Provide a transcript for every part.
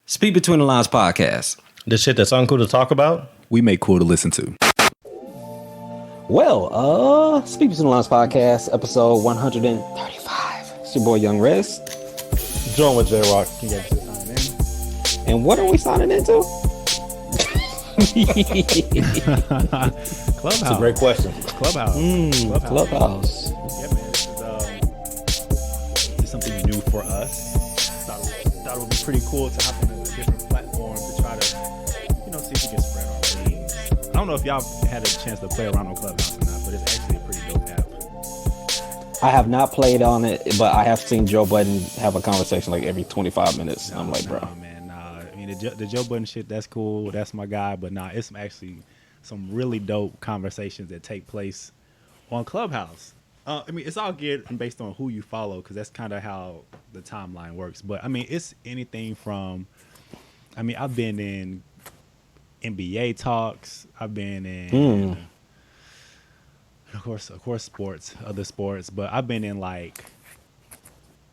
Speak Between the Lines podcast. The shit that's uncool to talk about, we make cool to listen to. Well, Speak Between the Lines podcast, episode 135. It's your boy Young Rez. join with J-Rock. And what are we signing into? Clubhouse. That's a great question. Clubhouse. Clubhouse. Yeah, man. This is something new for us. Thought it would be pretty cool to hop on a different platform to try to, see if we can spread our wings. I don't know if y'all had a chance to play around on Clubhouse or not, but it's actually a pretty dope app. I have not played on it, but I have seen Joe Budden have a conversation like every 25 minutes. I'm like, bro. Man, I mean, the Joe Budden shit, that's cool. That's my guy. But it's actually some really dope conversations that take place on Clubhouse. It's all geared and based on who you follow, because that's kind of how the timeline works. But, it's anything from, I've been in NBA talks. I've been in, of course, other sports. But I've been in, like,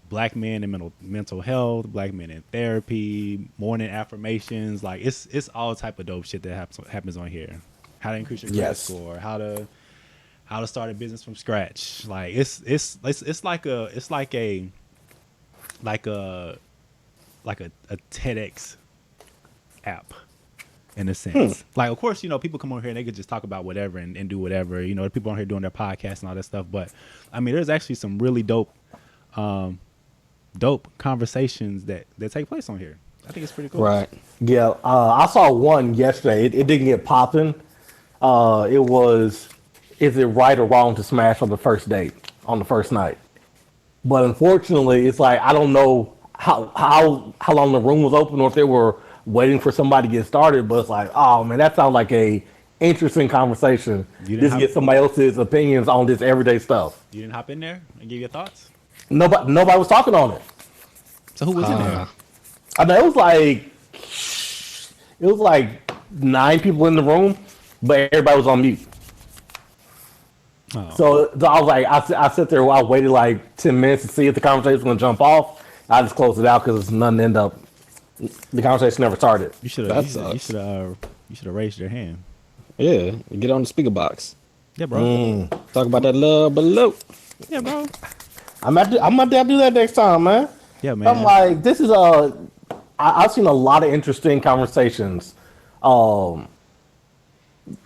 black men in mental health, black men in therapy, morning affirmations. Like, it's all type of dope shit that happens on here. How to increase your credit score, how to start a business from scratch. Like it's like a TEDx app in a sense. Like, of course, people come on here and they could just talk about whatever and do whatever. People on here doing their podcasts and all that stuff. But there's actually some really dope conversations that take place on here. I think it's pretty cool. Right. Yeah, I saw one yesterday. It didn't get popping. It was, is it right or wrong to smash on the first date, on the first night? But unfortunately, it's like, I don't know how long the room was open or if they were waiting for somebody to get started. But it's like, oh man, that sounds like a interesting conversation. Just get somebody else's opinions on this everyday stuff. You didn't hop in there and give your thoughts? Nobody was talking on it. So who was in there? I know it was like 9 people in the room, but everybody was on mute. Oh. So I was like, I sit there, I waited like 10 minutes to see if the conversation was going to jump off. I just closed it out because none ended up. The conversation never started. You should have raised your hand. Yeah, get on the speaker box. Yeah, bro. Talk about that love below. Yeah, bro. I'm about to do that next time, man. Yeah, man. I'm like, this is I've seen a lot of interesting conversations.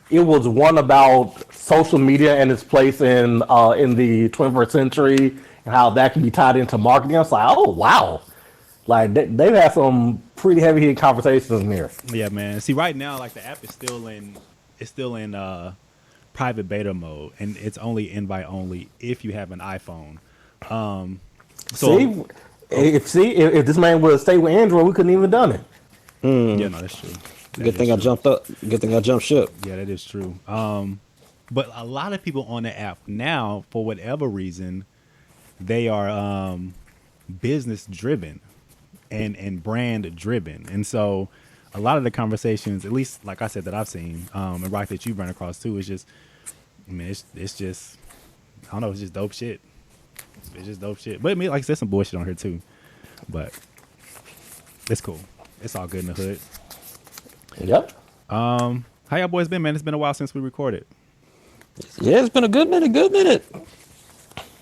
It was one about social media and its place in the 21st century and how that can be tied into marketing. I was like, oh wow, like they've had some pretty heavy-hitting conversations in here. Yeah, man. See, right now, like the app is still in private beta mode, and it's only invite only if you have an iPhone. If this man would have stayed with Android, we couldn't even done it. Yeah, no, that's true. Good thing I jumped up. Good thing I jumped ship. Yeah, that is true. But a lot of people on the app now, for whatever reason, they are business driven and brand driven, and so a lot of the conversations, at least like I said that I've seen, and Rock that you've run across too, is just, it's just, I don't know, it's just dope shit. It's just dope shit. But like I said, some bullshit on here too. But it's cool. It's all good in the hood. Yep. How y'all boys been, man? It's been a while since we recorded. Yeah, it's been a good minute.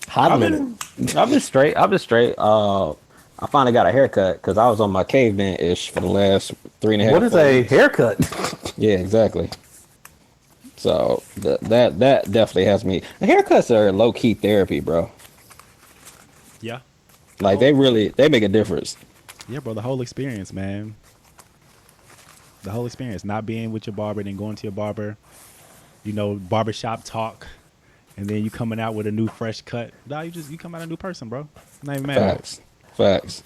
Hot minute. I've been straight. I finally got a haircut because I was on my caveman-ish for the last 3.5 What is a haircut? Yeah, exactly. So that definitely has me. Haircuts are low-key therapy, bro. Yeah. Like they make a difference. Yeah, bro. The whole experience, man. The whole experience. Not being with your barber, then going to your barber, barbershop talk, and then you coming out with a new fresh cut. Nah, you come out a new person, bro. Not even mad. Facts.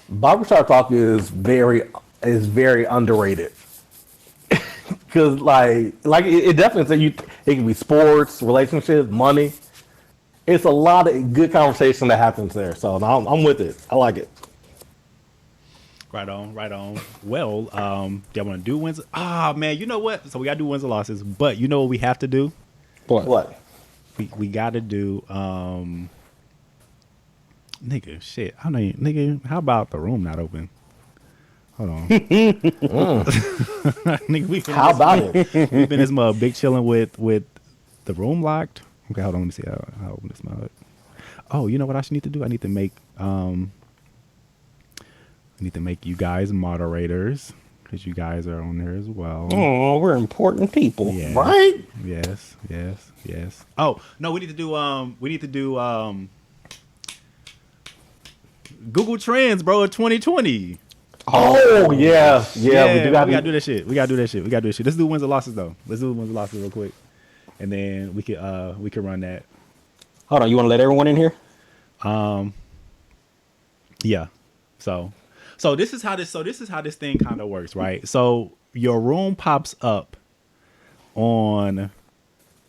Barbershop talk is very underrated. Because like it definitely it can be sports, relationships, money. It's a lot of good conversation that happens there. So I'm with it. I like it. Right on. Well, do y'all want to do wins? Man, you know what? So we got to do wins and losses, but you know what we have to do? What? We got to do, nigga, shit. I know, nigga, how about the room not open? Hold on. Nigga, How about it? we've been this mug big chilling with the room locked. Okay, hold on. Let me see how open this mug. Oh, you know what I should need to do? I need to make you guys moderators because you guys are on there as well. Oh, we're important people. Yeah. Right? Yes. Oh no, we need to do Google Trends, bro, of 2020. Oh, yeah. Yeah, we do we gotta gotta do that shit. We gotta do that shit. Let's do wins and losses though. Let's do wins and losses real quick, and then we could run that. Hold on, you want to let everyone in here? Yeah. So this is how this thing kind of works, right? So your room pops up on,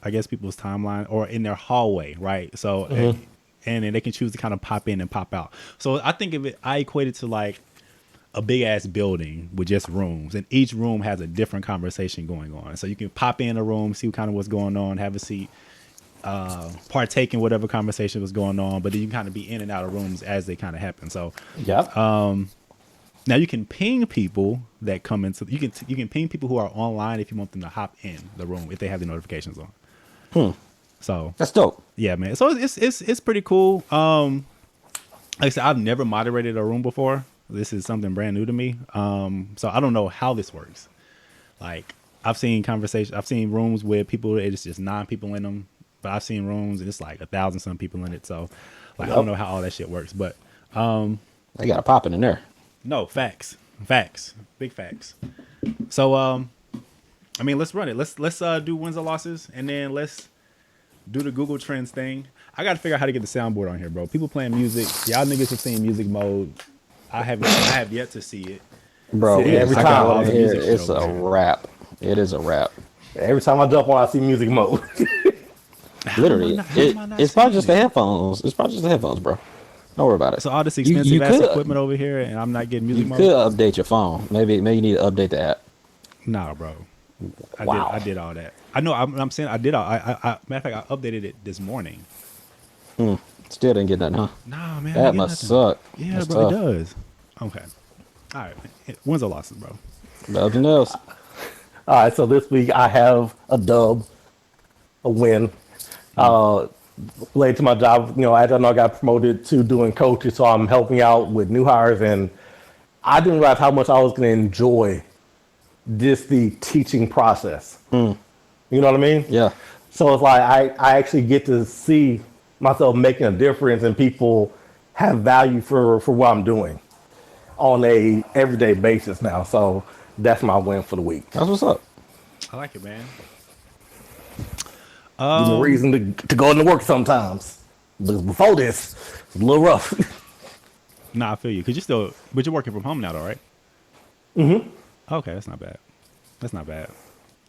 I guess, people's timeline or in their hallway, right? So and then they can choose to kind of pop in and pop out. So I think I equate it to like a big ass building with just rooms, and each room has a different conversation going on. So you can pop in a room, see kind of what's going on, have a seat, partake in whatever conversation was going on, but then you can kind of be in and out of rooms as they kind of happen. So Yep. now you can ping people that come into you can ping people who are online if you want them to hop in the room if they have the notifications on. So That's dope. yeah, man. So it's pretty cool. Like I said, I've never moderated a room before. This is something brand new to me. So I don't know how this works. Like I've seen rooms where it's just 9 people in them, but I've seen rooms and it's like 1,000 some people in it. So like I don't know how all that shit works, but They got a popping in there. no, facts, big facts. So I mean, let's run it. Let's do wins or losses, and then let's do the Google Trends thing. I got to figure out how to get the soundboard on here, bro. People playing music. Y'all niggas have seen music mode. I have yet to see it. Bro, See, every I time got on it the here, music it's show, a man. wrap. It is a wrap. Every time I jump on, I see music mode. Literally, how am I not it's probably seeing just the it? headphones. It's probably just the headphones, bro. Don't worry about it. So all this You expensive ass could- equipment over here, and I'm not getting music You mode. could update your phone. Maybe you need to update the app. Nah, bro. Wow. I did all that. I know. I'm saying I did all. I matter of fact, I updated it this morning. Still didn't get nothing, huh? Nah, man. I That didn't get must nothing. suck. Yeah, That's bro. tough. It does. Okay. All right. Wins or losses, bro? Nothing else. All right, so this week I have a dub, a win. Related to my job, as I know, I got promoted to doing coaching, so I'm helping out with new hires, and I didn't realize how much I was going to enjoy the teaching process. You know what I mean? Yeah. So it's like I actually get to see myself making a difference, and people have value for what I'm doing on a everyday basis now. So that's my win for the week. That's what's up. I like it, man. Give me a reason to go into work sometimes. But before this, it's a little rough. Nah, I feel you. But you're working from home now, though, right? Okay, that's not bad.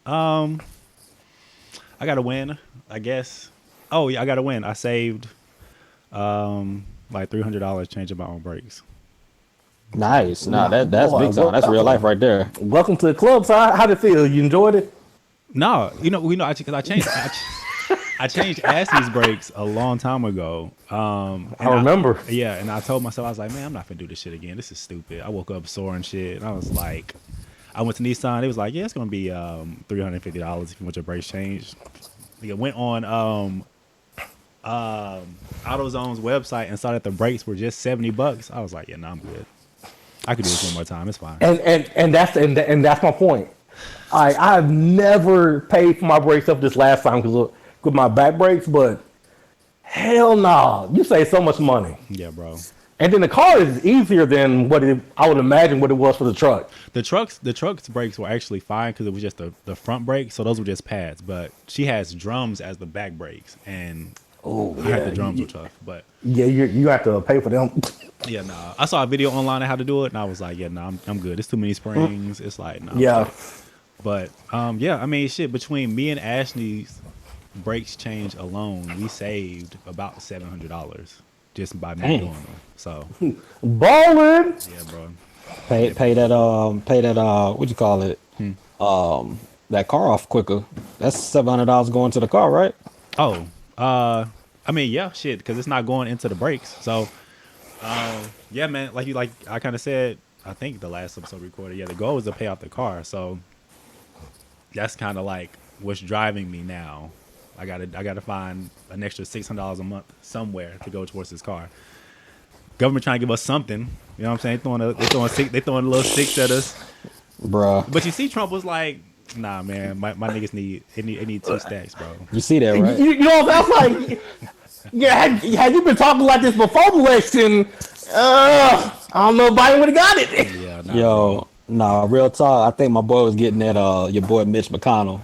I got to win, I guess. Oh yeah, I got to win. I saved like $300 changing my own brakes. Nice. Nah, that's Boy, big time. That's real life right there. Welcome to the club. So how did it feel? You enjoyed it? No, because I changed. I changed Ashley's brakes a long time ago. And I remember. Yeah, and I told myself, I was like, man, I'm not gonna do this shit again. This is stupid. I woke up sore and shit, and I was like, I went to Nissan. It was like, yeah, it's gonna be $350 if you want your brakes changed. It went on AutoZone's website and saw that the brakes were just $70. I was like, yeah, no, I'm good. I could do this one more time. It's fine. And that's my point. I've never paid for my brakes up this last time because with my back brakes, but hell no, you save so much money. Yeah, bro. And then the car is easier than I would imagine what it was for the truck. The truck's brakes were actually fine because it was just the front brakes, so those were just pads. But she has drums as the back brakes, and Oh, I heard the drums were tough. But Yeah, you have to pay for them. yeah, nah. I saw a video online on how to do it, and I was like, yeah, nah, I'm good. It's too many springs. It's like, nah. I'm Yeah. straight. But yeah, I mean, shit. Between me and Ashley's brakes change alone, we saved about $700 just by me doing them. So Ballin'. yeah, bro. Pay that what you call it? That car off quicker. That's $700 going to the car, right? Oh, I mean, yeah, shit, because it's not going into the brakes. So, yeah, man, like I kind of said, I think the last episode recorded. Yeah, the goal was to pay off the car. So that's kind of like what's driving me now. I gotta find an extra $600 a month somewhere to go towards this car. Government trying to give us something. You know what I'm saying? They throwing a little six at us. Bruh. But you see, Trump was like, "Nah, man, my niggas need 2 stacks, bro." You see that, right? You know, that's like, yeah. Had you been talking like this before the election, I don't know if Biden would have got it. Yeah, nah, Yo, nah, real talk. I think my boy was getting at your boy Mitch McConnell.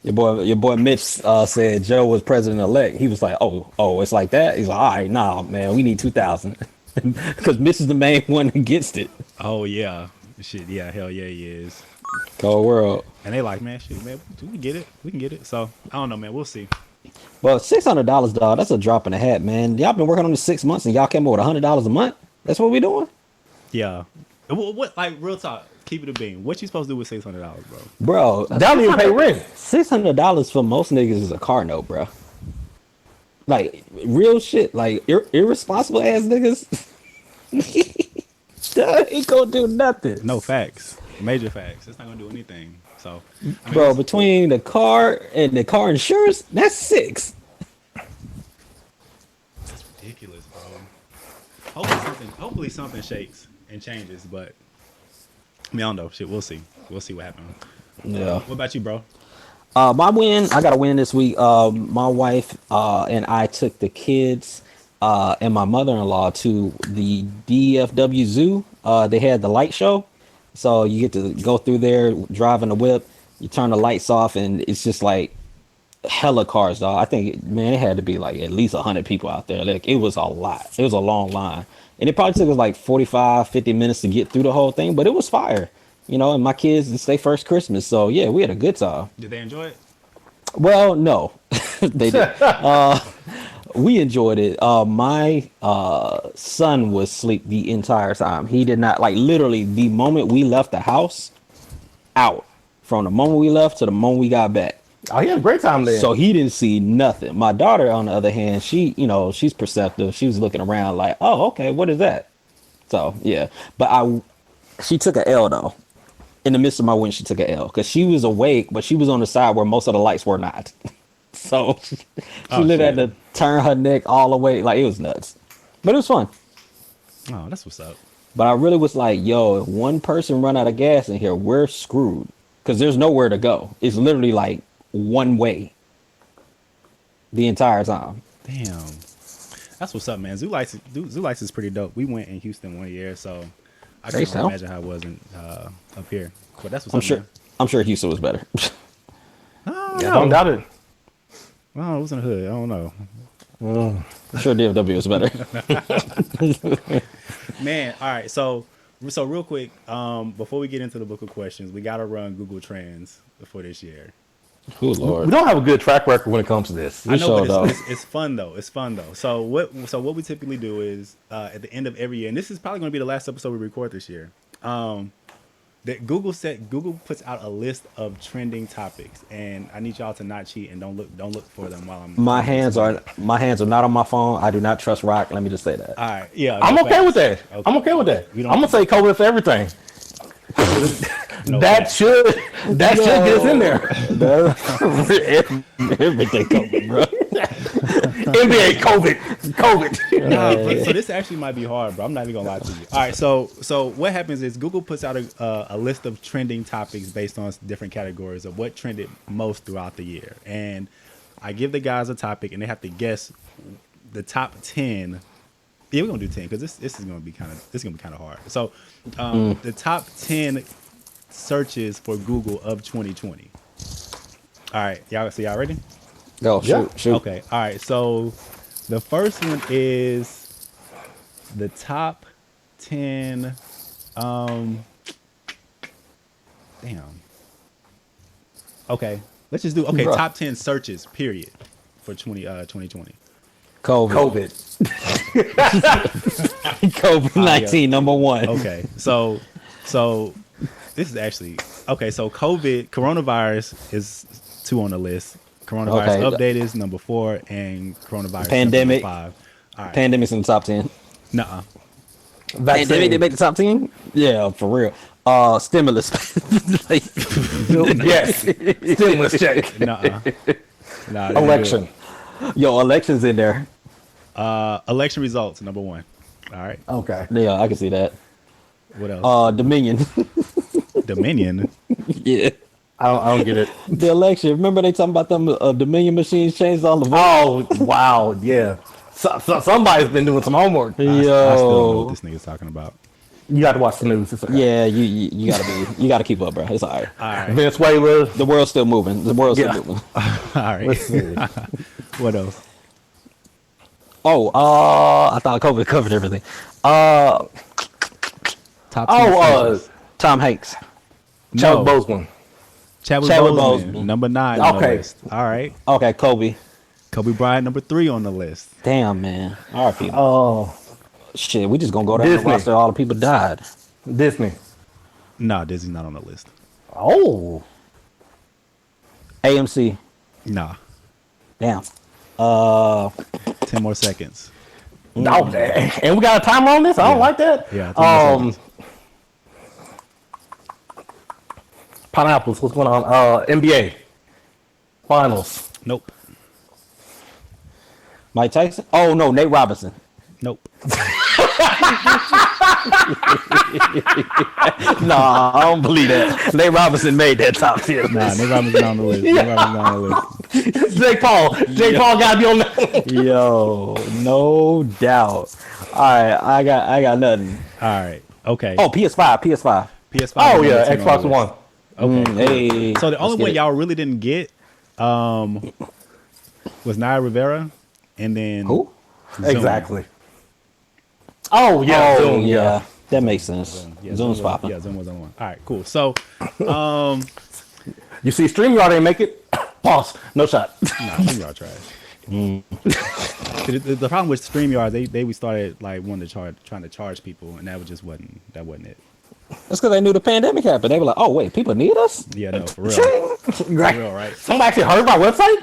Your boy Mitch said Joe was president elect. He was like, oh, it's like that. He's like, all right, nah, man, we need 2,000 because Mitch is the main one against it. Oh yeah, shit, yeah, hell yeah, he is. Cold world. And they like, man, shit, man, we can get it. So I don't know, man, we'll see. Well, $600, dog. That's a drop in the hat, man. Y'all been working on this 6 months and y'all came up with $100 a month. That's what we doing, Yeah, what like real talk? Keep it a bean. What you supposed to do with $600, bro? bro. They don't even pay rent. $600 for most niggas is a car note, bro. Like real shit. Like irresponsible ass niggas. That ain't gonna do nothing. No facts, major facts. It's not gonna do anything. So, I mean, Bro, between the car and the car insurance, that's $6. that's ridiculous, bro. Hopefully something shakes and changes, but I mean, I don't know. Shit, we'll see. We'll see what happens. Yeah. What about you, bro? My win, I got a win this week. My wife and I took the kids and my mother-in-law to the DFW Zoo. They had the light show. So you get to go through there, driving the whip, you turn the lights off, and it's just like hella cars, dog. I think, man, it had to be like at least 100 people out there. Like, it was a lot. It was a long line. And it probably took us like 45, 50 minutes to get through the whole thing, but it was fire. You know, and my kids, it's their first Christmas. So, yeah, we had a good time. Did they enjoy it? Well, no, they did. We enjoyed it. My son was asleep the entire time. He did not, like, literally the moment we left the house, out. From the moment we left to the moment we got back. Oh, he had a great time there. So he didn't see nothing. My daughter, on the other hand, she, you know, she's perceptive. She was looking around like, oh, okay, what is that? So, yeah. But she took a L, though. In the midst of my win, she took a L. Because she was awake, but she was on the side where most of the lights were not. So she literally had to turn her neck all the way. Like, it was nuts. But it was fun. Oh, that's what's up. But I really was like, yo, if one person run out of gas in here, we're screwed. Because there's nowhere to go. It's literally like one way the entire time. Damn. That's what's up, man. Zoo Lights is pretty dope. We went in Houston one year, so I can't imagine how it wasn't up here. But that's what's up, I'm sure Houston was better. Don't doubt it. Well, it was in the hood. I don't know. I'm sure DFW was better. Man, all right. So real quick, before we get into the book of questions, we got to run Google Trends for this year. Oh, Lord. We don't have a good track record when it comes to this. I know, but it's fun though. It's fun though. So what we typically do is at the end of every year, and this is probably going to be the last episode we record this year. That Google puts out a list of trending topics, and I need y'all to not cheat and don't look for them while I'm. My hands are not on my phone. I do not trust rock. Let me just say that. All right, yeah, I'm okay with that. Okay. I'm okay with that. We I'm don't- gonna say COVID for everything. No that facts. should get us in there. Everything coming, bro. NBA COVID. Nah, so this actually might be hard, bro. I'm not even gonna lie to you. All right, so what happens is Google puts out a list of trending topics based on different categories of what trended most throughout the year, and I give the guys a topic, and they have to guess the top 10. Yeah, we're gonna do 10 because this is gonna be kind of hard. So, the top 10 searches for Google of 2020. All right, y'all ready? Go, shoot. Okay. All right. So the first one is the top 10. Damn. Okay. Let's just do Bruh. top 10 searches, period, for 2020. COVID. COVID-19, number one. Okay. So this is actually okay. So coronavirus is 2 on the list. Coronavirus update is number 4, and coronavirus Pandemic. number 5. All right. Pandemic's in the top 10. Nuh-uh. They Vaccine. make the top 10? Yeah, for real. Stimulus. Like, Yes. Stimulus check. Nuh-uh. Nah, they didn't do Election. yo, elections in there. it. Election results, number one. All right. Okay. Yeah, I can see that. What else? Dominion. Dominion. Yeah. I don't get it. The election. Remember they talking about them Dominion machines changed all the votes? Oh, wow. Yeah. So somebody's been doing some homework. I still don't know what Yo. this nigga's talking about. You got to watch the news. It's okay. Yeah, you gotta you gotta keep up, bro. It's all right. All right. Venezuela. The world's still moving. The world's Yeah. still moving. All right. Let's see. What else? Oh, I thought COVID covered everything. Top 10 stations. Tom Hanks. Chadwick No. Boseman. Chadwick Chadwick Boseman, Boseman. number 9 on the Okay. list. All right. Okay, Kobe. Kobe Bryant, number 3 on the list. Damn, man. All right, people. Oh, Shit, we just gonna go down the Disney. roster. All the people died. Disney. Nah, Disney's not on the list. Oh. AMC. Nah. Damn. 10 more seconds. Oh, and we got a timer on this? I don't like that. Yeah, 10 more seconds. Pineapples. What's going on? NBA. Finals. Nope. Mike Tyson. Oh no, Nate Robinson. Nope. Nah, I don't believe that. Nate Robinson made that top 10. Nah, Nick Robinson's not on the list. Nick Robinson's not on the list. Jake Paul. Jake Paul got to be on that. Yo, no doubt. All right, I got nothing. All right. Okay. Oh, PS5. PS5. Oh, yeah. number 10 on Xbox the One. list. Okay. cool. Hey. So the let's only get one it. y'all really didn't get was Naya Rivera, and then Who? Zoom. Exactly. Oh, yeah. Oh, Zoom, yeah. That makes sense. Yeah, Zoom's Zoom was- popping. Yeah, Zoom was on one. All right, cool. So, You see, StreamYard ain't make it. Pause. No shot. nah, StreamYard trash. The problem with StreamYard, they started like wanting to trying to charge people, and that wasn't it. That's because they knew the pandemic happened. They were like, "Oh wait, people need us." Yeah, no, for real, for Right. real, right? Somebody actually heard my website?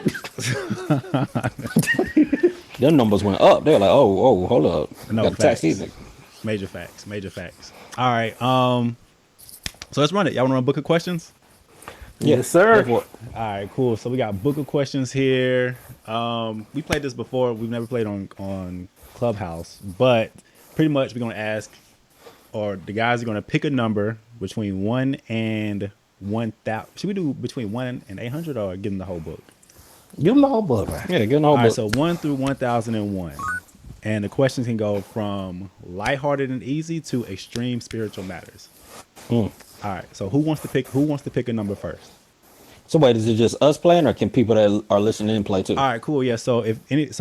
Their numbers went up. They were like, "Oh, hold up, No, got the tax facts. season." Major facts. All right, so let's run it. Y'all want to run book of questions? Yes, sir. Go for it. All right, cool. So we got book of questions here. We played this before. We've never played on Clubhouse, but pretty much we're gonna ask, or the guys are gonna pick a number between 1 and 1,000. Should we do between 1 and 800, or give them the whole book? Give them the whole book, man. Yeah, get an whole All right, book. so 1 through 1001, and the questions can go from lighthearted and easy to extreme spiritual matters. All right, so who wants to pick a number first? So wait, is it just us playing, or can people that are listening play too? All right, cool. Yeah. So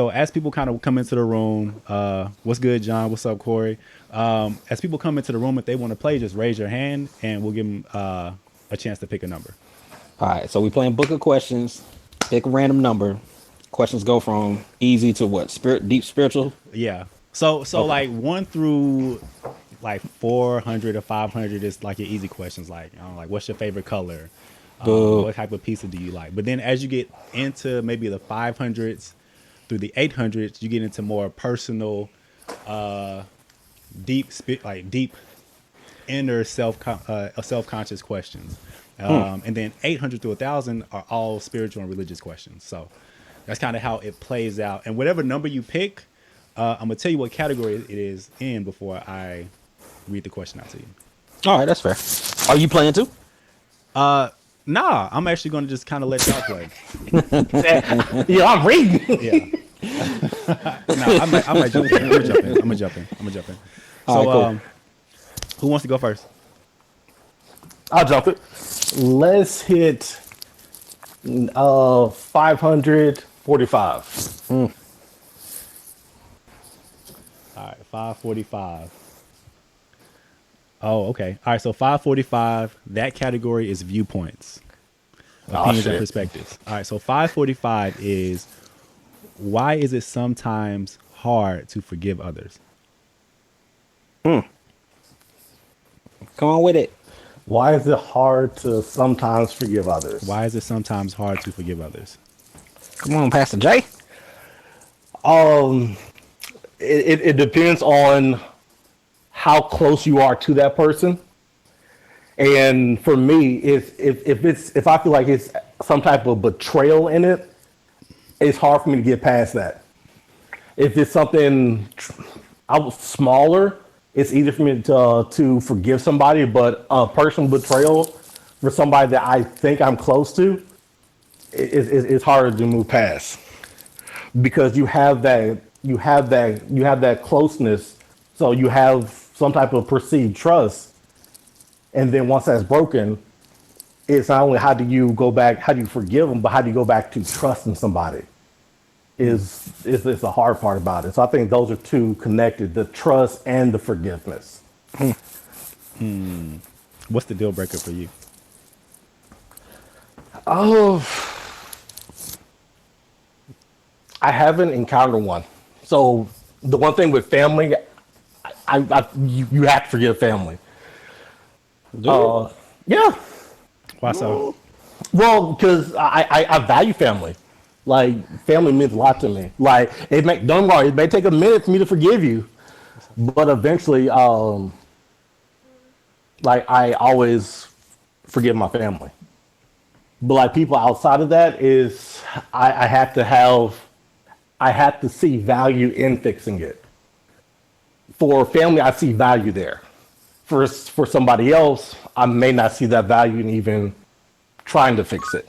as people kind of come into the room, what's good, John? What's up, Corey? As people come into the room, if they want to play, just raise your hand, and we'll give them a chance to pick a number. All right, so we playing book of questions. Pick a random number. Questions go from easy to what? Deep spiritual. Yeah. So like 1 through like 400 or 500 is like your easy questions. Like, I don't know, like, what's your favorite color? What type of pizza do you like? But then as you get into maybe the 500s through the 800s, you get into more personal, deep inner self-conscious questions. And then 800 to 1,000 are all spiritual and religious questions. So that's kind of how it plays out. And whatever number you pick, I'm gonna tell you what category it is in before I read the question out to you. All right, that's fair. Are you playing too? Nah, I'm actually gonna just kind of let y'all play. Yeah, I'm reading. Yeah. No, I might jump in. I'm gonna jump in. So, All right, cool. Who wants to go first? I'll jump it. Let's hit 545. All right, 545. Oh, okay. All right, so 545, that category is viewpoints, opinions and shit. perspectives. All right, so 545 is, why is it sometimes hard to forgive others? Come on with it. Why is it hard to sometimes forgive others? Why is it sometimes hard to forgive others? Come on, Pastor Jay. It depends on how close you are to that person. And for me, if I feel like it's some type of betrayal in it, it's hard for me to get past that. If it's something I was smaller, it's easier for me to forgive somebody. But a personal betrayal for somebody that I think I'm close to, it's harder to move past because you have that closeness. So you have some type of perceived trust, and then once that's broken, it's not only how do you go back, how do you forgive them, but how do you go back to trusting somebody? Is the hard part about it. So I think those are two connected: the trust and the forgiveness. What's the deal breaker for you? Oh, I haven't encountered one. So the one thing with family, you have to forgive family. Yeah. Why so? Well, because I value family. Like family means a lot to me. Like don't worry, it may take a minute for me to forgive you, but eventually, like I always forgive my family. But like people outside of that is I have to see value in fixing it. For family, I see value there. For somebody else, I may not see that value in even trying to fix it.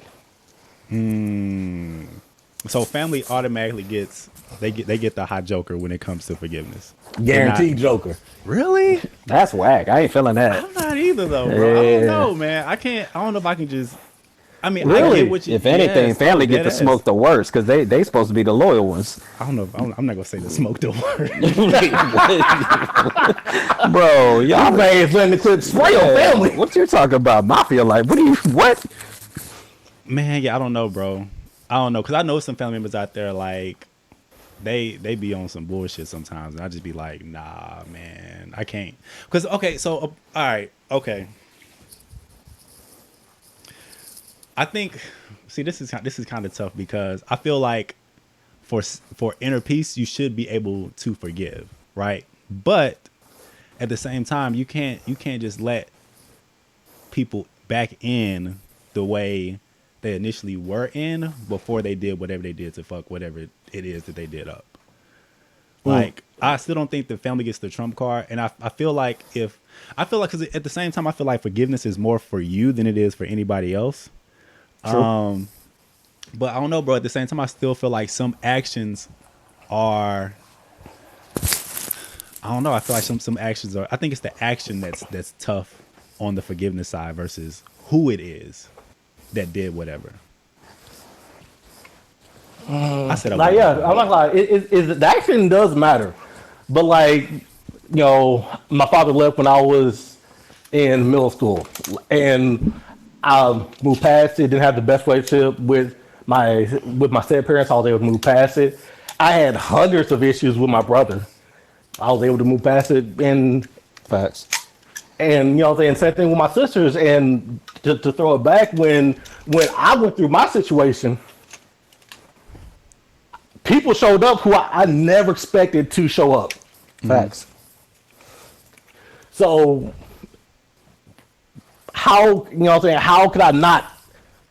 So family automatically gets they get the hot joker when it comes to forgiveness. Guaranteed joker. Really? That's whack. I ain't feeling that. I'm not either though, bro. I don't know, man. I don't know if I can just. I mean, I Really? get what you. If anything, yes, family get to dead ass. smoke the worst because they supposed to be the loyal ones. I don't know. I'm not gonna say the smoke the word. Bro, y'all Man, it's letting the clip spray on family. What you talking about? Mafia like? What? Man, yeah, I don't know, bro. I don't know, cause I know some family members out there like they be on some bullshit sometimes, and I just be like, nah, man, I can't. Cause okay, so all right, okay. I think, see, this is kind of tough because I feel like for inner peace, you should be able to forgive, right? But at the same time, you can't just let people back in the way they initially were in before they did whatever they did to fuck whatever it is that they did up. Like, I still don't think the family gets the trump card. And I feel like because at the same time, I feel like forgiveness is more for you than it is for anybody else. True. But I don't know, bro. At the same time, I still feel like some actions are, I don't know. I feel like some actions are, I think it's the action that's tough on the forgiveness side versus who it is that did whatever. I said, Like, yeah, I'm not like the action does matter, but like, my father left when I was in middle school, and I moved past it. Didn't have the best relationship with my step parents. I was able to move past it. I had hundreds of issues with my brother. I was able to move past it, and Facts. saying same thing with my sisters. And to throw it back, when I went through my situation, people showed up who I never expected to show up. Facts. So how how could I not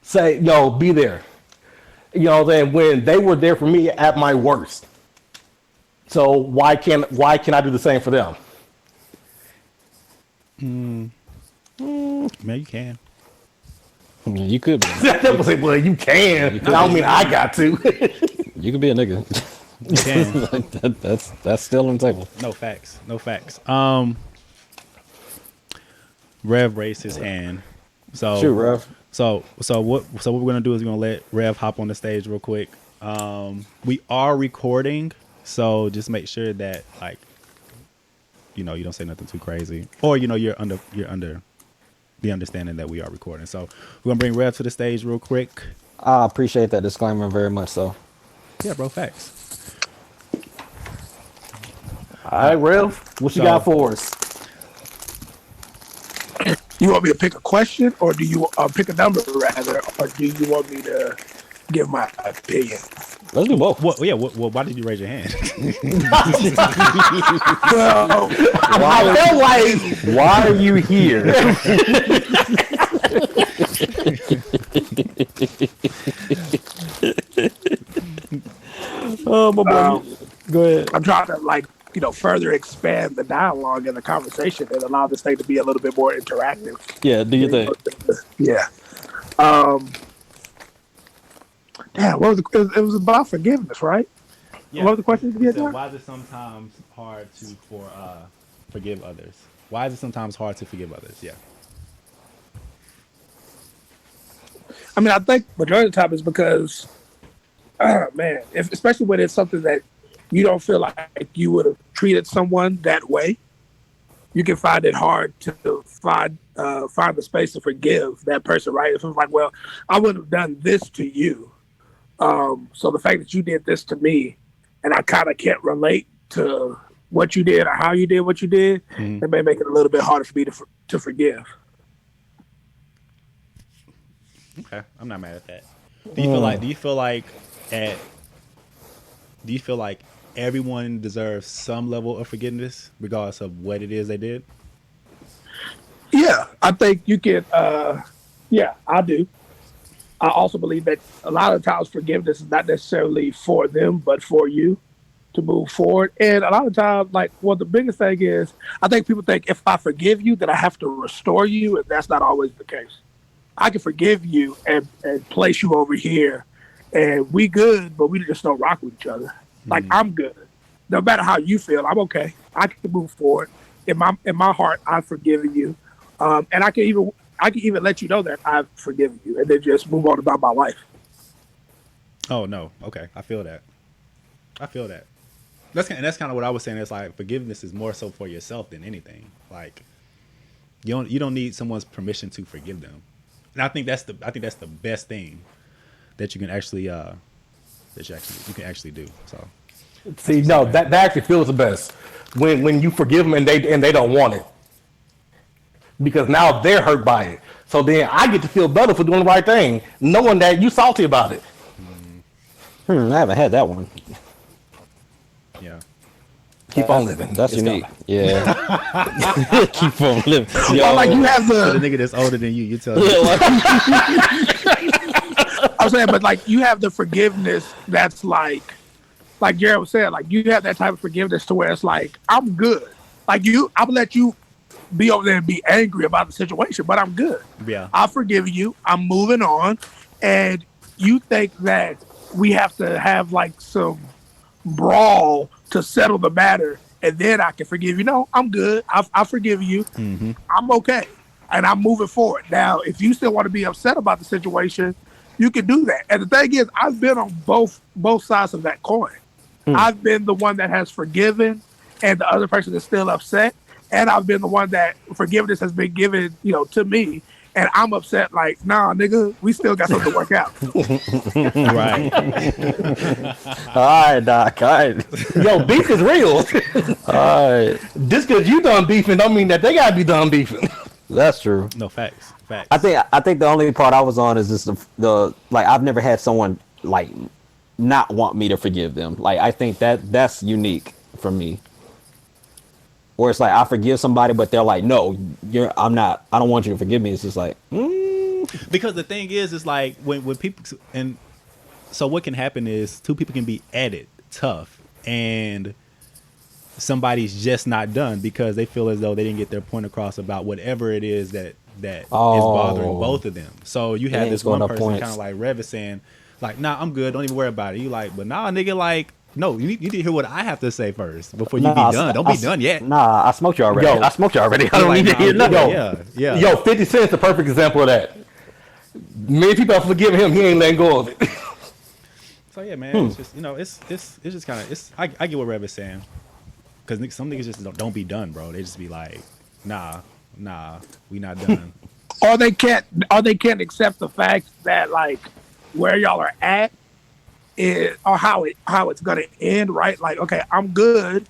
say be there? Then when they were there for me at my worst. So why can't I do the same for them? man, you can. I mean, you could be. That was like, well, you can. I don't mean I got to. You could be a nigga. You can. Like that's still on the table. No facts. Rev raised his hand. So Shoot, Rev. So what we're gonna do is we're gonna let Rev hop on the stage real quick. We are recording, so just make sure that you don't say nothing too crazy, or you're under the understanding that we are recording. So we're gonna bring Rev to the stage real quick. I appreciate that disclaimer very much. So, Yeah, bro, facts. All right, Rev, what you got for us? You want me to pick a question, or do you pick a number rather, or do you want me to give my opinion? Let's do both. Well, yeah. Well, why did you raise your hand? Well, I felt like, why are you here? Oh, my boy. Go ahead. I'm trying to further expand the dialogue and the conversation and allow this thing to be a little bit more interactive. Yeah, do you think? Yeah. Damn, what was it was about forgiveness, right? Yeah. What was the question again? So why is it sometimes hard to forgive others? Why is it sometimes hard to forgive others? Yeah. I mean, I think majority of the time is because, man, especially when it's something that you don't feel like you would have treated someone that way, you can find it hard to find the space to forgive that person, right? If it's like, well, I would have done this to you, so the fact that you did this to me, and I kind of can't relate to what you did or how you did what you did, it may make it a little bit harder for me to forgive. Okay, I'm not mad at that. Do you feel like everyone deserves some level of forgiveness, regardless of what it is they did? Yeah, I think you can. Yeah, I do. I also believe that a lot of times forgiveness is not necessarily for them, but for you to move forward. And a lot of times, the biggest thing is, I think people think if I forgive you, that I have to restore you, and that's not always the case. I can forgive you and place you over here, and we good, but we just don't rock with each other. Like, I'm good. No matter how you feel, I'm okay. I can move forward. In my heart, I've forgiven you. And I can even let you know that I've forgiven you, and then just move on about my life. Oh no, okay, I feel that. That's kind of what I was saying. It's like forgiveness is more so for yourself than anything. Like you don't need someone's permission to forgive them, and I think that's the best thing that you can actually do. So See, no, that actually feels the best when you forgive them and they don't want it, because now they're hurt by it. So then I get to feel better for doing the right thing, knowing that you salty about it. I haven't had that one. yeah. Keep on living. That's It's unique. coming. Yeah. Keep on living. Well, like you have The the, nigga that's older than you tell me. I'm saying, but like you have the forgiveness that's like Jared was saying, like you have that type of forgiveness to where it's like, I'm good. Like I'm gonna let you be over there and be angry about the situation, but I'm good. Yeah. I forgive you. I'm moving on. And you think that we have to have like some brawl to settle the matter, and then I can forgive you. No, I'm good. I forgive you. I'm okay. And I'm moving forward. Now, if you still want to be upset about the situation, you can do that. And the thing is, I've been on both sides of that coin. I've been the one that has forgiven, and the other person is still upset. And I've been the one that forgiveness has been given, to me. And I'm upset, like, nah, nigga, we still got something to work out. Right. All right, Doc. All right. Yo, beef is real. All right. Just because you done beefing don't mean that they gotta be done beefing. That's true. No, facts. I think the only part I was on is just the I've never had someone like not want me to forgive them. Like, I think that's unique for me. Or it's like I forgive somebody, but they're like, no, I don't want you to forgive me. It's just like, Because the thing is like when people, and so what can happen is two people can be at it tough, and somebody's just not done because they feel as though they didn't get their point across about whatever it is that is bothering both of them. So you have this one person kind of like Rev is saying, like, nah, I'm good, don't even worry about it. You like, but nah, nigga, like, no, you need to hear what I have to say first before you be done. Don't be done yet. Nah, I smoked you already. Yo, I smoked you already. I don't Like, need to hear nothing. Yeah. Yo, 50 Cent's a perfect example of that. Many people have forgiven him. He ain't letting go of it. So yeah, man, it's just it's just kind of I get what Rev is saying, because some niggas just don't be done, bro. They just be like, nah, we not done. Or they can't accept the fact that like where y'all are at is, or how it's gonna end, right? Like, okay, I'm good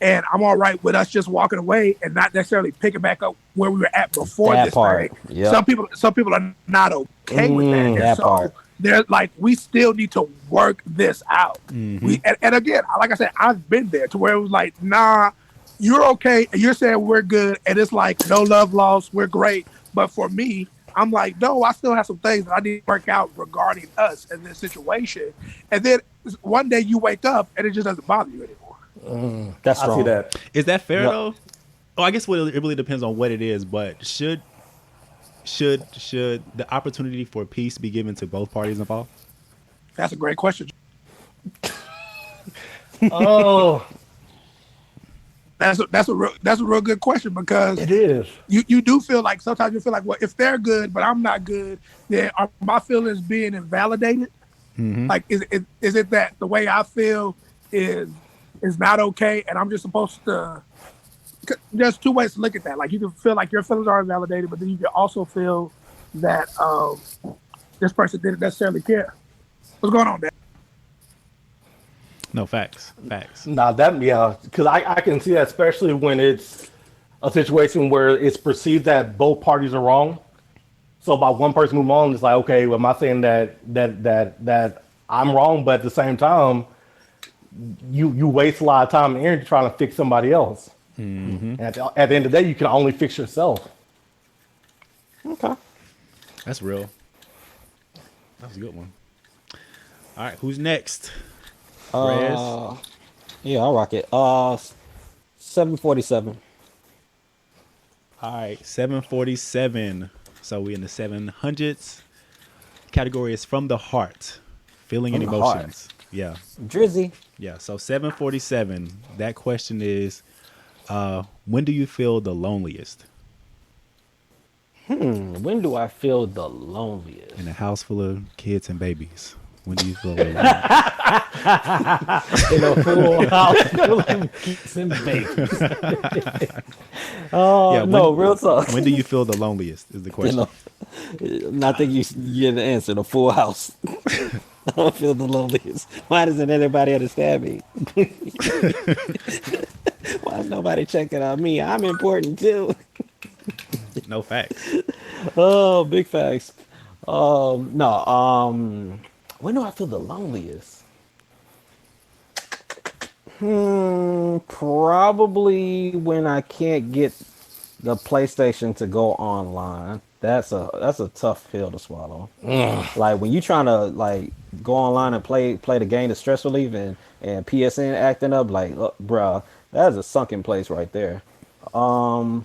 and I'm all right with us just walking away and not necessarily picking back up where we were at before That this part. thing. Yep. Some people are not okay with that. And That so part. they're like, we still need to work this out. And again, like I said, I've been there to where it was like, nah, you're okay, and you're saying we're good, and it's like no love lost, we're great. But for me, I'm like, no, I still have some things that I need to work out regarding us in this situation. And then one day you wake up and it just doesn't bother you anymore. That's I see strong. that. Is that fair Yep. though? Oh, I guess it really depends on what it is. But should the opportunity for peace be given to both parties involved? That's a great question. Oh, That's a real good question, because it is. you do feel like sometimes you feel like, well, if they're good but I'm not good, then are my feelings being invalidated? Like, is it that the way I feel is not okay, and I'm just supposed to? There's two ways to look at that. Like, you can feel like your feelings are invalidated, but then you can also feel that this person didn't necessarily care. What's going on there? No, facts. Now because I can see that, especially when it's a situation where it's perceived that both parties are wrong. So by one person move on, it's like, okay, well, am I saying that I'm wrong, but at the same time, you waste a lot of time and energy trying to fix somebody else. And at the end of the day, you can only fix yourself. Okay. That's real. That was a good one. All right, who's next? Rez? Yeah, I'll rock it. 747. All right, 747. So we in the 700s. Category is from the heart, feeling and From the heart. emotions. Yeah, Drizzy. yeah. So 747. That question is, when do you feel the loneliest? When do I feel the loneliest? In a house full of kids and babies. When do you feel lonely? In a full house full of geeks and babies. Oh, Yeah, no, when- real talk. When do you feel the loneliest is the You question. know, I think you get the answer. The full house. I don't feel the loneliest. Why doesn't anybody understand me? Why is nobody checking on me? I'm important too. No facts. Oh, big facts. No. When do I feel the loneliest? Probably when I can't get the PlayStation to go online. That's a tough pill to swallow. Like when you trying to like go online and play the game to stress relief, and PSN acting up, like, bruh, that is a sunken place right there. I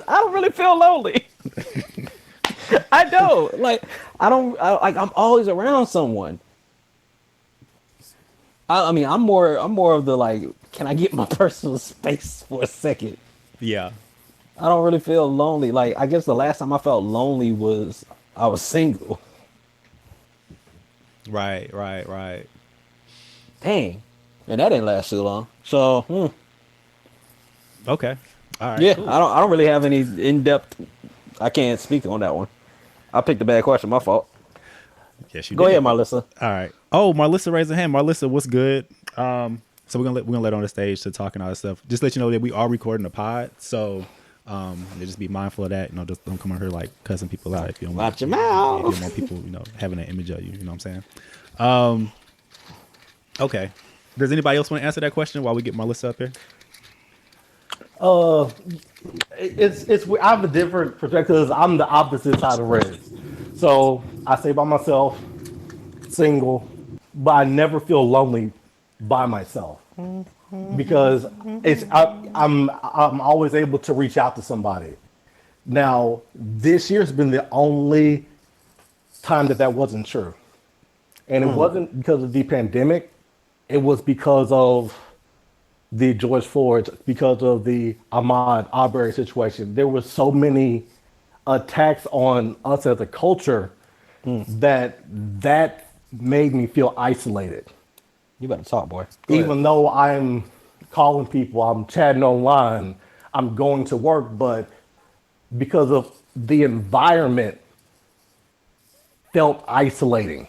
don't really feel lonely. I don't like. Like. I'm always around someone. I mean, I'm more of the like. Can I get my personal space for a second? Yeah. I don't really feel lonely. Like, I guess the last time I felt lonely was I was single. Right. Dang, and that didn't last too long. So Okay. All right. yeah, Cool. I don't really have any in depth. I can't speak on that one. I picked a bad question. My fault. Yes, you Go did. ahead, Melissa. All right. Oh, Marlissa raised her hand. Marlissa, what's good? So we're gonna let her on the stage to talk and all that stuff. Just let you know that we are recording a pod, so just be mindful of that. You know, just don't come on here like cussing people out if you don't want. Watch your mouth. If you don't want people, having an image of you. You know what I'm saying? Okay. Does anybody else want to answer that question while we get Marlissa up here? It's I have a different perspective. I'm the opposite side of Reds. So I stay by myself, single, but I never feel lonely by myself because I'm always able to reach out to somebody. Now this year's been the only time that wasn't true, and it wasn't because of the pandemic. It was because of the George Floyd, because of the Ahmaud Arbery situation. There were so many attacks on us as a culture that made me feel isolated. You better talk, boy. Go ahead. Even though I'm calling people, I'm chatting online, I'm going to work, but because of the environment felt isolating.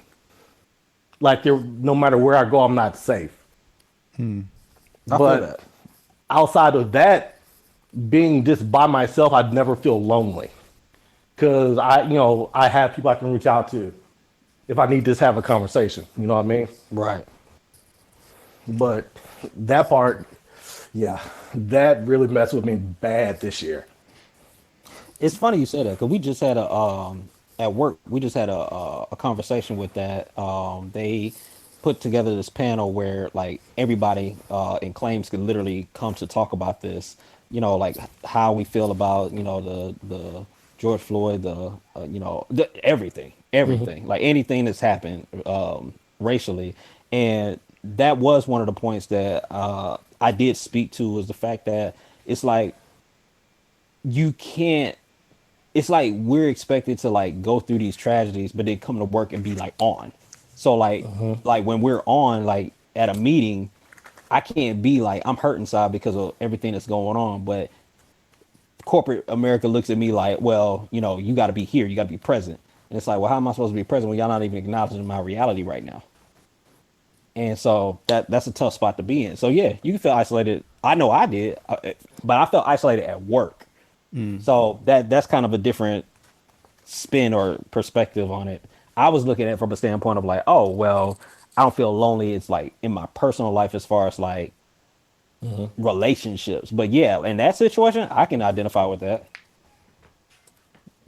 Like no matter where I go, I'm not safe. I feel But that. outside of that, being just by myself, I'd never feel lonely. because I have people I can reach out to if I need to just have a conversation. You know what I mean? Right. But that part, yeah, that really messed with me bad this year. It's funny you said that because we just had a at work we just had a conversation with that. They put together this panel where like everybody in claims could literally come to talk about this. Like how we feel about the George Floyd, everything, like anything that's happened racially, and that was one of the points that I did speak to was the fact that it's like you can't it's like we're expected to like go through these tragedies but then come to work and be like on. So like when we're on like at a meeting, I can't be like I'm hurt inside because of everything that's going on, but corporate America looks at me like, well, you got to be here, you got to be present. And it's like, well, how am I supposed to be present when y'all not even acknowledging my reality right now? And so that's a tough spot to be in. So yeah, you can feel isolated. I know I did, but I felt isolated at work. So that's kind of a different spin or perspective on it. I was looking at it from a standpoint of like, oh well, I don't feel lonely. It's like in my personal life as far as like relationships. But yeah, in that situation, I can identify with that.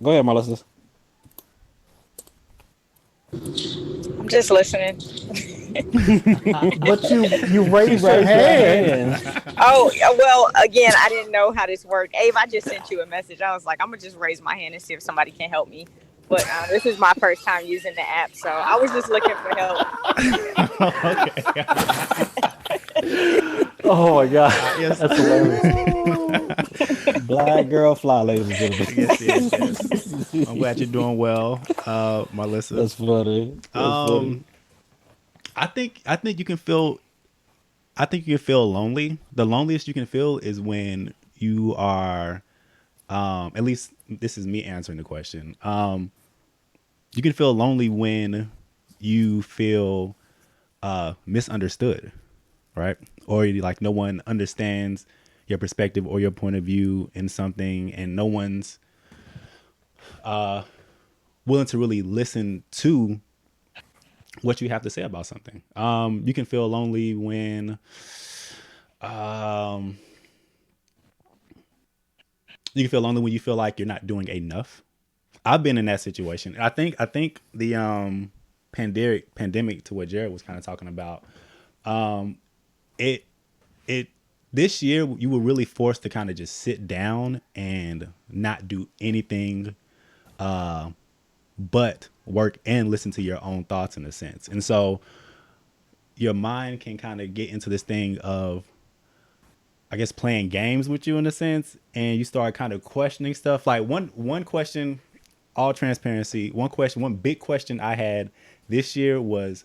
Go ahead, Melissa. I'm just listening. But you raised your hand. Oh, yeah, well, again, I didn't know how this worked. Abe, I just sent you a message. I was like, I'm going to just raise my hand and see if somebody can help me. But this is my first time using the app, so I was just looking for help. Oh my god, Yes. that's hilarious. Black girl fly, ladies and gentlemen. Yes. I'm glad you're doing well, Melissa. That's funny. Funny. I think you can feel. I think you can feel lonely. The loneliest you can feel is when you are. At least this is me answering the question. You can feel lonely when you feel misunderstood, right? Or like no one understands your perspective or your point of view in something, and no one's willing to really listen to what you have to say about something. You can feel lonely when you feel like you're not doing enough. I've been in that situation. I think the pandemic to what Jared was kind of talking about. It this year you were really forced to kind of just sit down and not do anything but work and listen to your own thoughts in a sense. And so your mind can kind of get into this thing of, I guess, playing games with you in a sense, and you start kind of questioning stuff. Like one question, all transparency, one big question I had this year was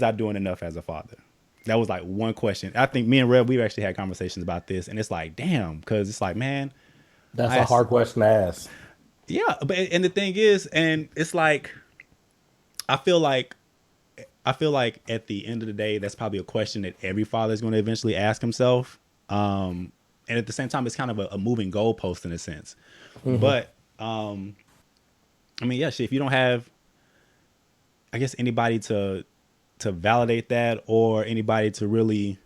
I doing enough as a father? That was like one question. I think me and Rev, we've actually had conversations about this, and it's like, damn, because it's like, man, That's a hard question to ask. yeah. But and the thing is, and it's like, I feel like at the end of the day, that's probably a question that every father is going to eventually ask himself. And at the same time, it's kind of a moving goalpost in a sense. But I mean, yeah, shit, if you don't have, I guess, anybody to validate that, or anybody to really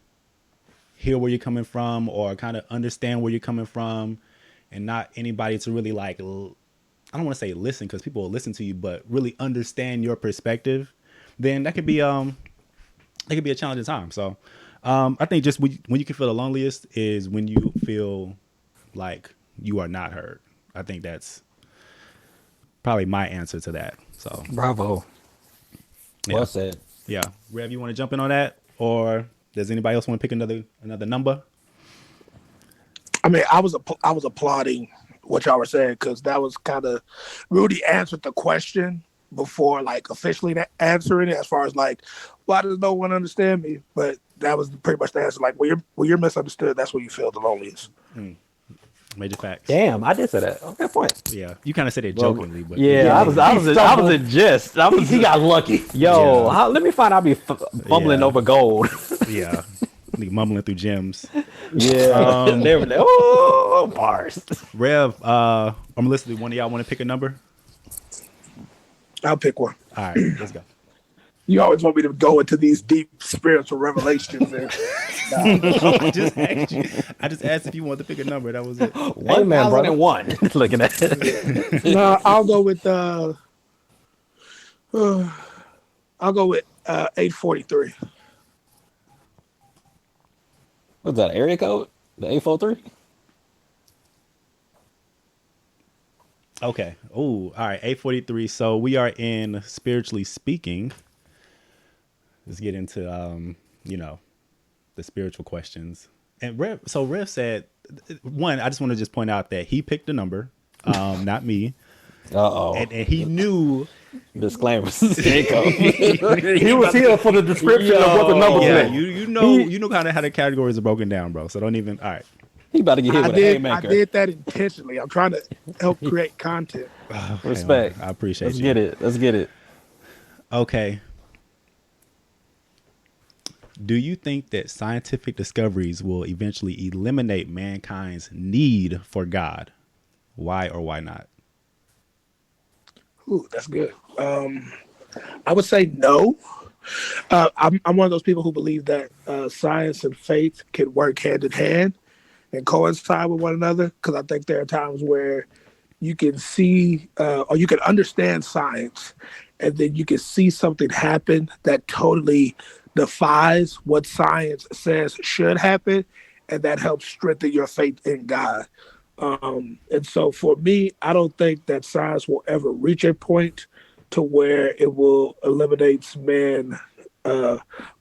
hear where you're coming from or kind of understand where you're coming from, and not anybody to really like, I don't want to say listen, because people will listen to you, but really understand your perspective, then that could be a challenging time. So I think just when you can feel the loneliest is when you feel like you are not heard. I think that's probably my answer to that. So Bravo. yeah. Well said. Yeah. Rev, you want to jump in on that? Or does anybody else want to pick another number? I mean, I was applauding what y'all were saying, because that was kind of Rudy answered the question before like officially answering it, as far as like, why does no one understand me? But that was pretty much the answer. Like, when you're misunderstood, that's when you feel the loneliest. Major facts. Damn, I did say that. Okay, point. Yeah. You kind of said it jokingly, but Yeah, I was a gist. He got lucky. Yo, Yeah. let me find out. I be fumbling Yeah. over gold. yeah. Like mumbling through gems. Yeah. Never. Oh, bars. Rev, I'm listening. One of y'all want to pick a number? I'll pick one. All right, let's go. You always want me to go into these deep spiritual revelations. And, I just asked you. I just asked if you wanted to pick a number. That was it. 1001. Looking at it. no, I'll go with 843. What's that? Area code? The 843? Okay. Oh, all right. 843. So we are in spiritually speaking. Let's get into the spiritual questions. And Rev said one, I just want to just point out that he picked a number, not me. Uh-oh. And he knew Disclaimers. There you go. He was here for the description of what the numbers yeah, meant. you know kind of how the categories are broken down, bro. So don't even all right. He about to get hit with a I haymaker. did that intentionally. I'm trying to help create content. Respect. I appreciate Let's you. get it. Let's get it. Okay. Do you think that scientific discoveries will eventually eliminate mankind's need for God? Why or why not? Ooh, that's good. I would say no. I'm one of those people who believe that science and faith can work hand in hand and coincide with one another, because I think there are times where you can see or you can understand science and then you can see something happen that totally defies what science says should happen, and that helps strengthen your faith in God. And so for me, I don't think that science will ever reach a point to where it will eliminate man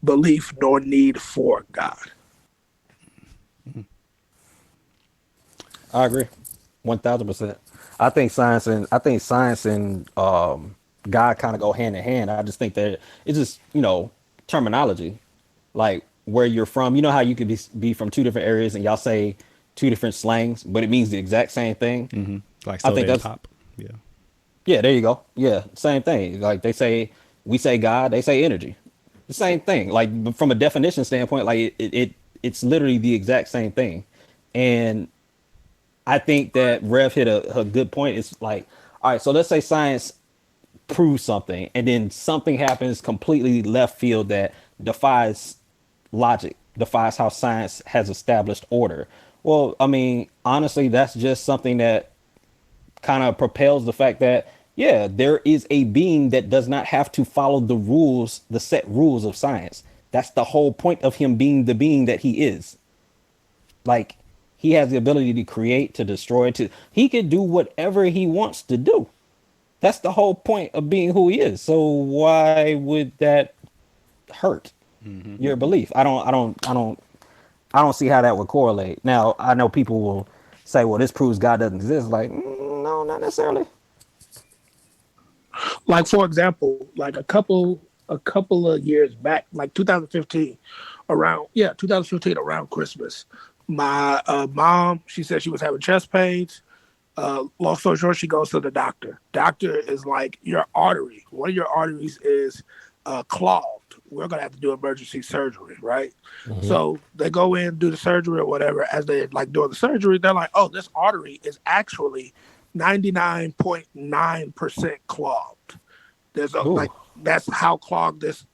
belief nor need for God. I agree. 1000%. I think science and God kind of go hand in hand. I just think that it's just, terminology, like where you're from. You know how you could be from two different areas and y'all say two different slangs, but it means the exact same thing. Mm-hmm. Like I soda think and that's pop. Yeah. Yeah, there you go. Yeah, same thing. Like we say God, they say energy. The same thing. Like from a definition standpoint, like it's literally the exact same thing. And I think that Rev hit a good point. It's like, all right, so let's say science proves something, and then something happens completely left field that defies logic, defies how science has established order. Well, I mean, honestly, that's just something that kind of propels the fact that, yeah, there is a being that does not have to follow the rules, the set rules of science. That's the whole point of him being the being that he is. Like, he has the ability to create, to destroy, he can do whatever he wants to do. That's the whole point of being who he is. So why would that hurt your belief? I don't see how that would correlate. Now, I know people will say, well, this proves God doesn't exist. Like, no, not necessarily. Like, for example, like a couple of years back, like 2015, around Christmas, my mom, she said she was having chest pains. Long story short, she goes to the doctor. Doctor is like, one of your arteries is clogged. We're gonna have to do emergency surgery, right? Mm-hmm. So they go in, do the surgery or whatever. As they like doing the surgery, they're like, oh, this artery is actually 99.9% clogged. There's like, that's how clogged this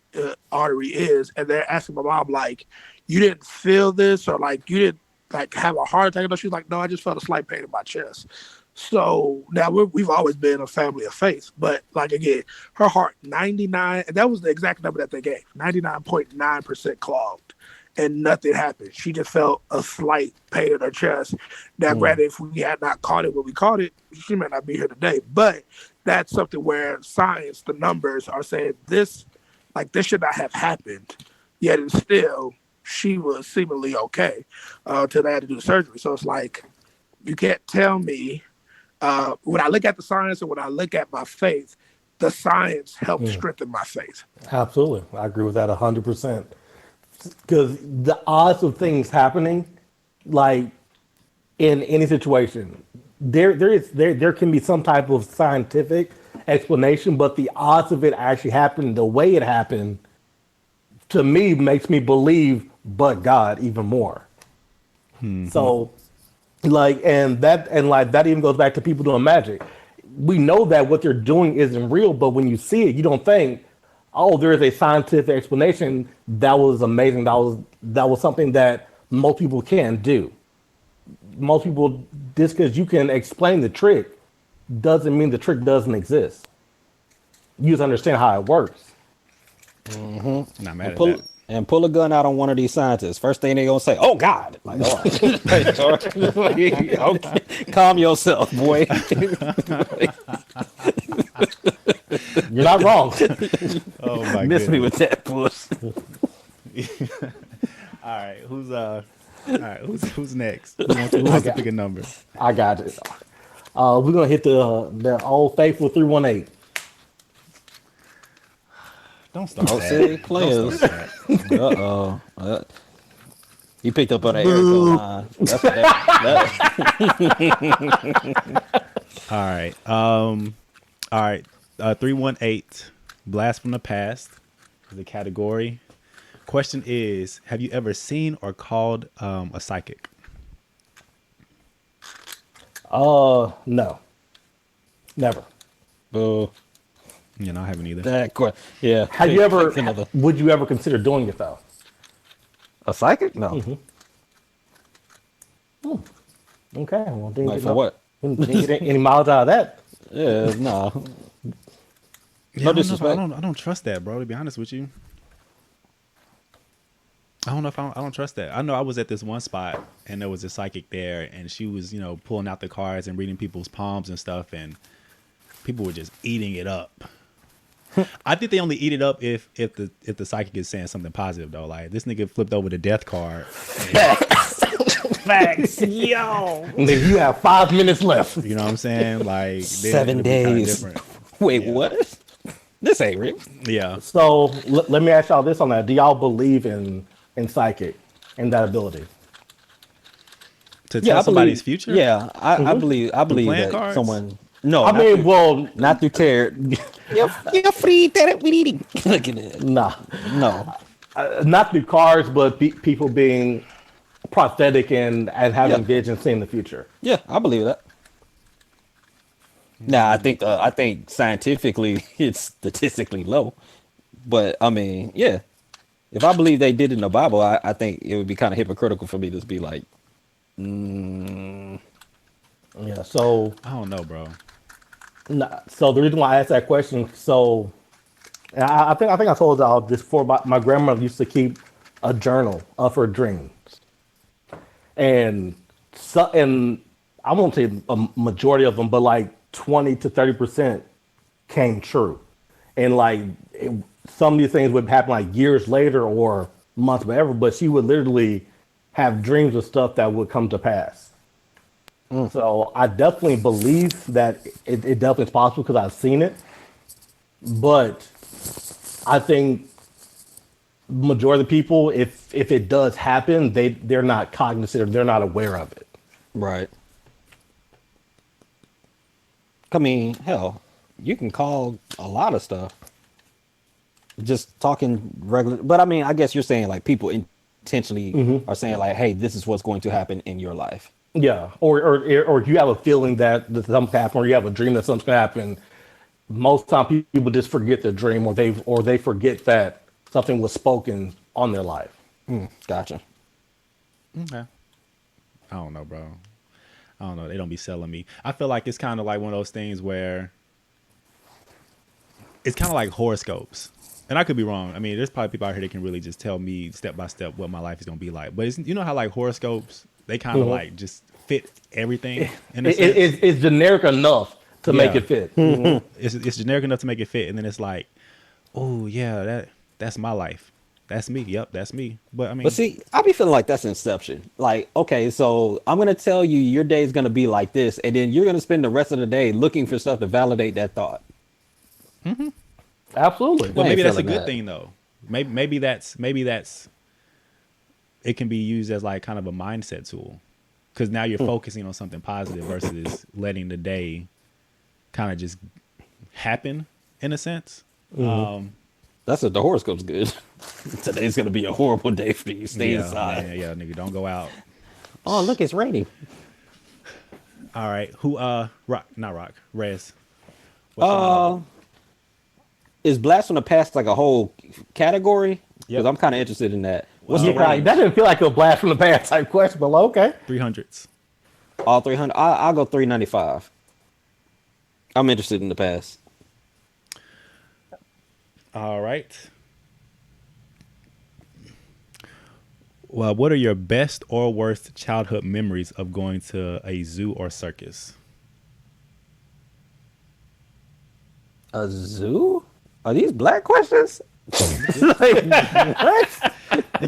artery is. And they're asking my mom, like, you didn't feel this, or like you didn't like have a heart attack? And she's like, no, I just felt a slight pain in my chest. So now we've always been a family of faith, but like again, her heart 99, and that was the exact number that they gave, 99.9% clogged, and nothing happened. She just felt a slight pain in her chest. Now, granted, if we had not caught it when we caught it, she might not be here today. But that's something where science, the numbers are saying this should not have happened. Yet and still, she was seemingly okay until they had to do the surgery. So it's like, you can't tell me. When I look at the science and when I look at my faith, the science helps strengthen my faith. Absolutely. I agree with that 100%. Because the odds of things happening, like in any situation, there can be some type of scientific explanation, but the odds of it actually happening the way it happened, to me, makes me believe but God even more. So, like, that even goes back to people doing magic. We know that what they're doing isn't real, but when you see it, you don't think, "Oh, there is a scientific explanation." That was amazing. That was something that most people can't do. Most people, just because you can explain the trick, doesn't mean the trick doesn't exist. You just understand how it works. Not mad at Pull that. and pull a gun out on one of these scientists. First thing they gonna say, "Oh God!" Like, all right. Okay, calm yourself, boy. You're not wrong. Oh my Miss me goodness. with that, puss. All right, who's next? Who wants to pick a number? I got it. We're gonna hit the old faithful 318. Don't start Oh, that. see, Don't players. start that. He picked up on the Arizona line. That's what that. All right. All right. 318. Blast from the past is the category. Question is: have you ever seen or called a psychic? No, never. Boo. You know, I haven't either. That yeah. Have you ever? Pick another. Would you ever consider doing it though? A psychic? No. Okay, well, didn't Like get for no- what? didn't get any miles out of that. Yeah, no. Yeah, No I don't know if disrespect. I don't trust that, bro. To be honest with you, I don't know if I don't trust that. I know I was at this one spot and there was a psychic there, and she was pulling out the cards and reading people's palms and stuff, and people were just eating it up. I think they only eat it up if the psychic is saying something positive though. Like this nigga flipped over the death card. Facts, yo. And then you have 5 minutes left. You know what I'm saying? Like then 7 it'll be kinda days. different. Wait, what? This ain't real. Yeah. So let me ask y'all this on that. Do y'all believe in psychic and that ability? To Yeah, tell I somebody's believe, future. Yeah, I believe playing that cards? someone. No, I not mean, through, well, not through tarot. You're free. Look at it. nah, No. not through cards, but people being prosthetic and having Yeah. vision, seeing the future. Yeah, I believe that. Now, I think scientifically it's statistically low, but I mean, yeah. If I believe they did it in the Bible, I think it would be kind of hypocritical for me to be like, Yeah. So, I don't know, bro. so the reason why I asked that question, so and I think I told y'all this before. My grandmother used to keep a journal of her dreams, and and I won't say a majority of them, but like 20 to 30% came true, and like some of these things would happen like years later or months, whatever. But she would literally have dreams of stuff that would come to pass. So I definitely believe that it definitely is possible because I've seen it. But I think majority of the people, if it does happen, they're not cognizant, they're not aware of it. right. I mean, hell, you can call a lot of stuff. Just talking regular, but I mean, I guess you're saying like people intentionally are saying like, "Hey, this is what's going to happen in your life." Yeah, or you have a feeling that something happen, or you have a dream that something's gonna happen. Most time, people just forget their dream, or they forget that something was spoken on their life. Gotcha. Okay. I don't know, bro. I don't know. They don't be selling me. I feel like it's kind of like one of those things where it's kind of like horoscopes. And I could be wrong. I mean, there's probably people out here that can really just tell me step by step what my life is going to be like. But you know how like horoscopes, they kind of like just fit everything in a sense. It's generic enough to make Yeah. it fit. It's generic enough to make it fit. And then it's like, oh, yeah, that's my life. That's me. Yep, that's me. But I mean, But see, I be feeling like that's Inception. Like, okay, so I'm gonna tell you your day's gonna be like this, and then you're gonna spend the rest of the day looking for stuff to validate that thought. Absolutely. well, I ain't maybe that's a feeling good that. thing though. Maybe that's it can be used as like kind of a mindset tool because now you're focusing on something positive versus letting the day kind of just happen in a sense. That's what the horoscope's good. Today's gonna be a horrible day for you. Stay Yeah, inside. yeah, nigga, don't go out. Oh, look, it's raining. All right. Who? Rock, not Rock. Rez. What's your number? Uh, is Blast from the Past like a whole category? Because Yep. I'm kind of interested in that. What's the Yeah, range? that didn't feel like a blast from the past type question, but okay. 300s. All 300. I'll go 395. I'm interested in the past. All right. Well, what are your best or worst childhood memories of going to a zoo or circus? A zoo? Are these black questions? Like, what?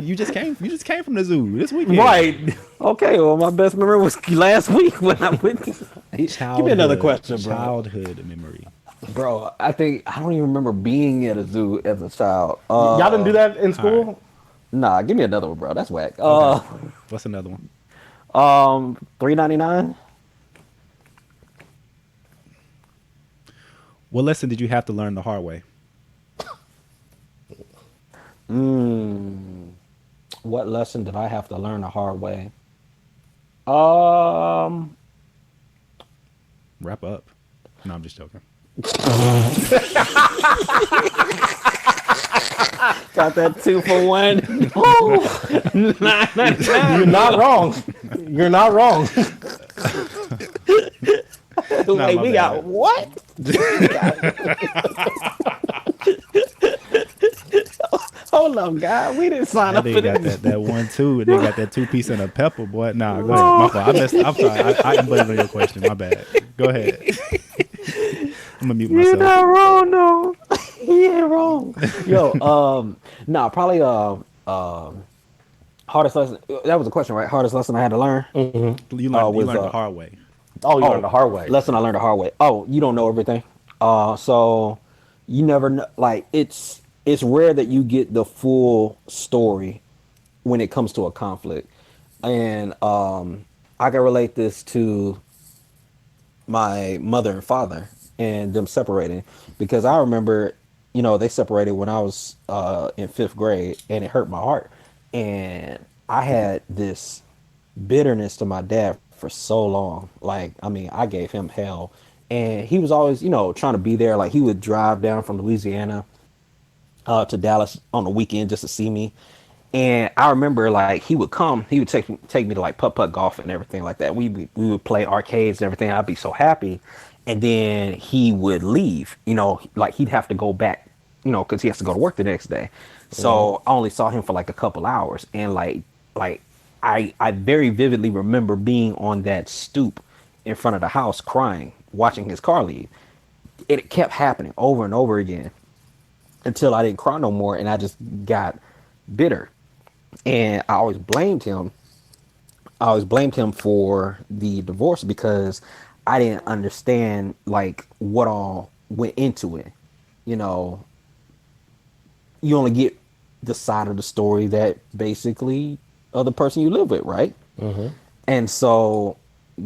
You just came. You just came from the zoo this weekend. Right. Okay, well, my best memory was last week when I went. Give me another question, bro. Childhood memory. Bro, I don't even remember being at a zoo as a child. Y'all didn't do that in school? Nah, give me another one, bro. That's whack. Okay. What's another one? 399. What lesson did you have to learn the hard way? What lesson did I have to learn the hard way? Um, Wrap up. No, I'm just joking. got that 2 for 1. You're not wrong. You're not wrong. Wait, my we bad. got what? Hold on, guy. We didn't sign That up for nigga got this. that 1-2, and then got that 2-piece and a pepper, boy. Nah, go ahead. My fault. I'm sorry. I didn't believe in your question. My bad. Go ahead. I'm gonna mute You're myself. not wrong, no. You ain't wrong. Yo, nah, probably hardest lesson. That was a question, right? Hardest lesson I had to learn. You learned, was, the hard way. Oh, you learned the hard way. Lesson I learned the hard way. Oh, you don't know everything. So you never know. Like it's rare that you get the full story when it comes to a conflict, and I can relate this to my mother and father and them separating because I remember, they separated when I was in 5th grade, and it hurt my heart, and I had this bitterness to my dad for so long. Like, I mean, I gave him hell, and he was always, trying to be there. Like, he would drive down from Louisiana to Dallas on the weekend just to see me. And I remember, like, he would take me to like putt putt golf and everything like that. We would play arcades and everything. I'd be so happy, and then he would leave. Like he'd have to go back, because he has to go to work the next day. So I only saw him for like a couple hours, and like I very vividly remember being on that stoop in front of the house crying, watching his car leave. It kept happening over and over again until I didn't cry no more, and I just got bitter. And I always blamed him. I always blamed him for the divorce because I didn't understand like what all went into it. You know, you only get the side of the story that basically of the person you live with, right? And so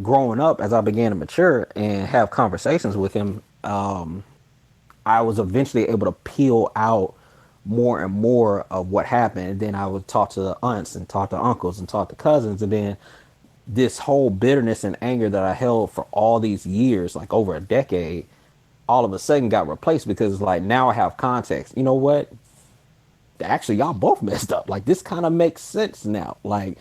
growing up, as I began to mature and have conversations with him, I was eventually able to peel out more and more of what happened. And then I would talk to aunts and talk to uncles and talk to cousins. And then this whole bitterness and anger that I held for all these years, like over a decade, all of a sudden got replaced because like now I have context. You know what? Actually, y'all both messed up. Like this kind of makes sense now. Like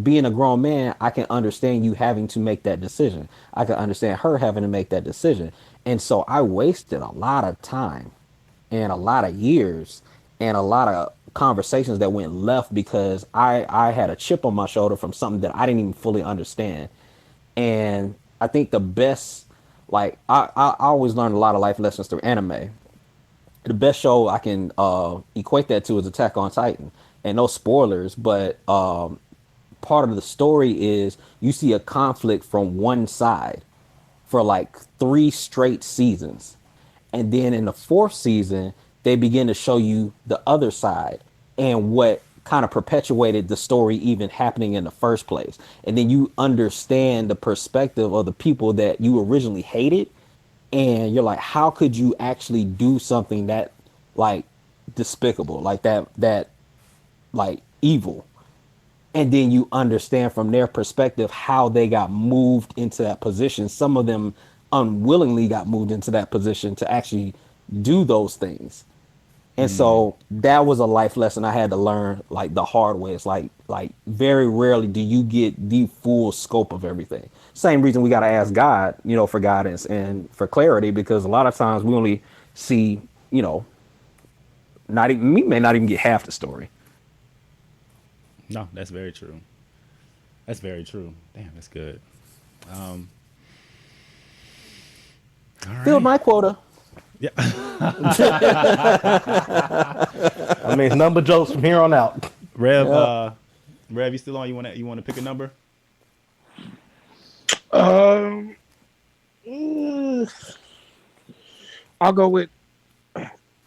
being a grown man, I can understand you having to make that decision. I can understand her having to make that decision. And so I wasted a lot of time and a lot of years and a lot of conversations that went left because I had a chip on my shoulder from something that I didn't even fully understand. And I think the best, like, I always learned a lot of life lessons through anime. The best show I can equate that to is Attack on Titan. And no spoilers, but part of the story is you see a conflict from one side for like 3 straight seasons. And then in the 4th season, they begin to show you the other side and what kind of perpetuated the story even happening in the first place. And then you understand the perspective of the people that you originally hated. And you're like, how could you actually do something that like despicable, like that, like evil? and then you understand from their perspective how they got moved into that position. Some of them unwillingly got moved into that position to actually do those things. And so that was a life lesson I had to learn like the hard way. It's like very rarely do you get the full scope of everything. Same reason we got to ask God, for guidance and for clarity, because a lot of times we only see, not even, we may not even get half the story. No, that's very true. That's very true. Damn, that's good. All Filled right. my quota. Yeah. I mean, it's number jokes from here on out. Rev, Yep. Rev, you still on? You wanna pick a number? Um, mm, I'll go with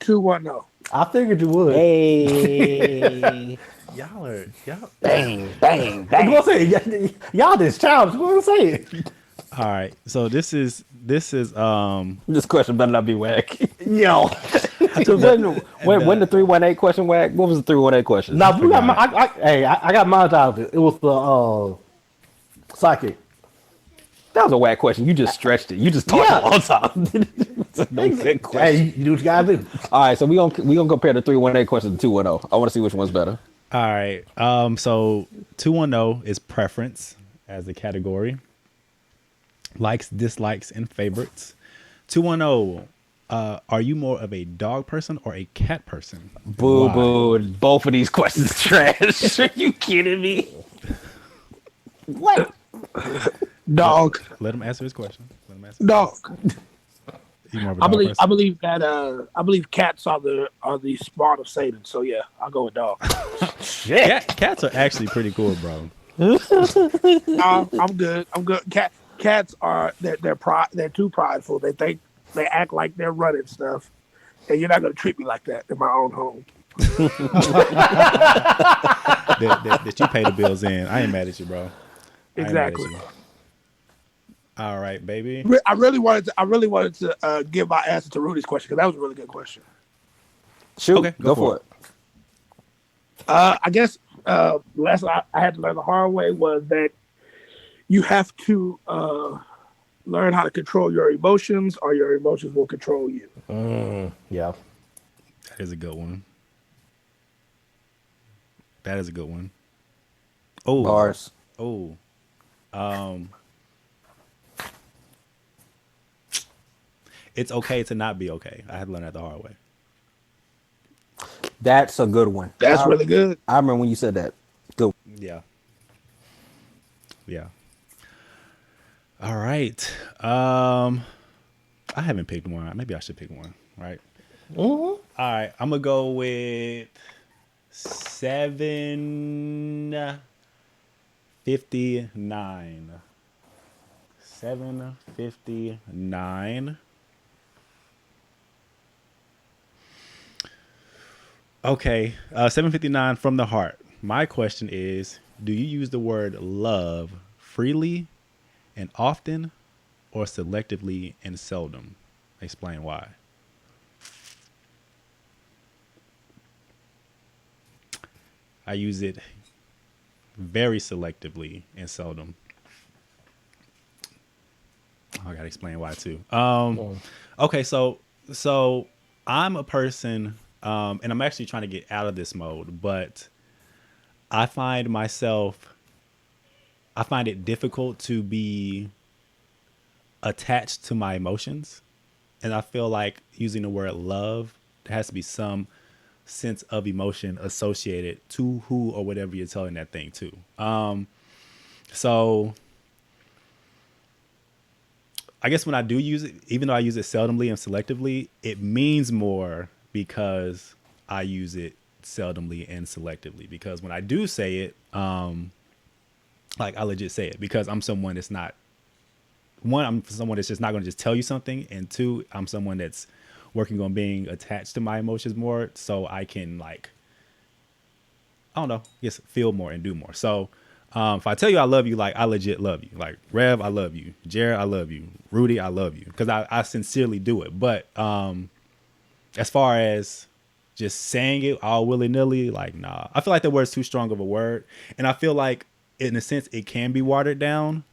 210. I figured you would. Hey. Y'all. Bang, bang, I'm bang. gonna say y'all this child. I'm gonna say it. All right. So this is This question better not be whack. Yo, So when the 318 question whack? What was the 318 question? now we got I got mine out of it. It was the psychic. That was a whack question. You just stretched it. You just talked Yeah. a long time. It's a no good question. Hey, you do what you gotta do. All right, so we gonna compare the 318 question to 210. I want to see which one's better. all right. So 210 is preference as a category. Likes, dislikes, and favorites. 210. Are you more of a dog person or a cat person? Boo Why? boo. Both of these questions trash. Are you kidding me? What? Dog. Let him answer his question. Let him answer. Dog. You more of a I dog believe person? I believe cats are the spawn of Satan. So yeah, I'll go with dog. Cats are actually pretty cool, bro. I'm good. I'm good. Cats are they're too prideful. They act like they're running stuff, and you're not gonna treat me like that in my own home. that you pay the bills in. I ain't mad at you, bro. I ain't mad at Exactly. you. All right, baby. I really wanted to give my answer to Rudy's question because that was a really good question. Shoot, Okay, go for it. I guess the lesson I had to learn the hard way was that you have to learn how to control your emotions, or your emotions will control you. Yeah. That is a good one. That is a good one. Oh, Bars. oh. It's okay to not be okay. I had to learn that the hard way. That's a good one. That's really good. I remember when you said that. Good. Yeah. Yeah. All right. I haven't picked one. Maybe I should pick one, right? All right. I'm gonna go with 759. 759. Okay, 759 from the heart. My question is, do you use the word love freely and often or selectively and seldom? Explain why. I use it very selectively and seldom. I gotta explain why too. Okay, so I'm a person, and I'm actually trying to get out of this mode, but I find it difficult to be attached to my emotions, and I feel like using the word love, there has to be some sense of emotion associated to who or whatever you're telling that thing to. So I guess when I do use it, even though I use it seldomly and selectively, it means more because I use it seldomly and selectively. Because when I do say it, like I legit say it because I'm someone that's not, one, I'm someone that's just not going to just tell you something. And two, I'm someone that's working on being attached to my emotions more so I can, like, I don't know, just feel more and do more. So if I tell you I love you, like I legit love you. Like Rev, I love you. Jared, I love you. Rudy, I love you. Because I sincerely do it. But as far as just saying it all willy nilly, like, nah. I feel like the word's too strong of a word, and I feel like in a sense it can be watered down.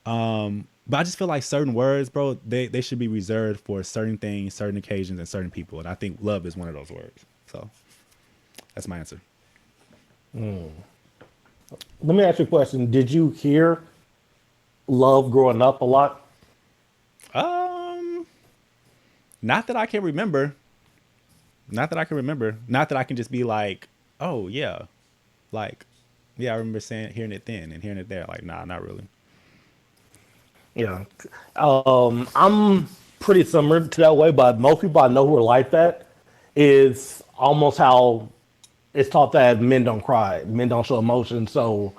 But I just feel like certain words, bro, they should be reserved for certain things, certain occasions, and certain people. And I think love is one of those words. So that's my answer. Let me ask you a question. Did you hear love growing up a lot? Not that I can remember. Not that I can remember. Not that I can just be like, oh yeah, like, yeah, I remember hearing it then and hearing it there. Like, nah, not really. Yeah. I'm pretty similar to that way, but most people I know who are like that is almost how it's taught that men don't cry, men don't show emotion. So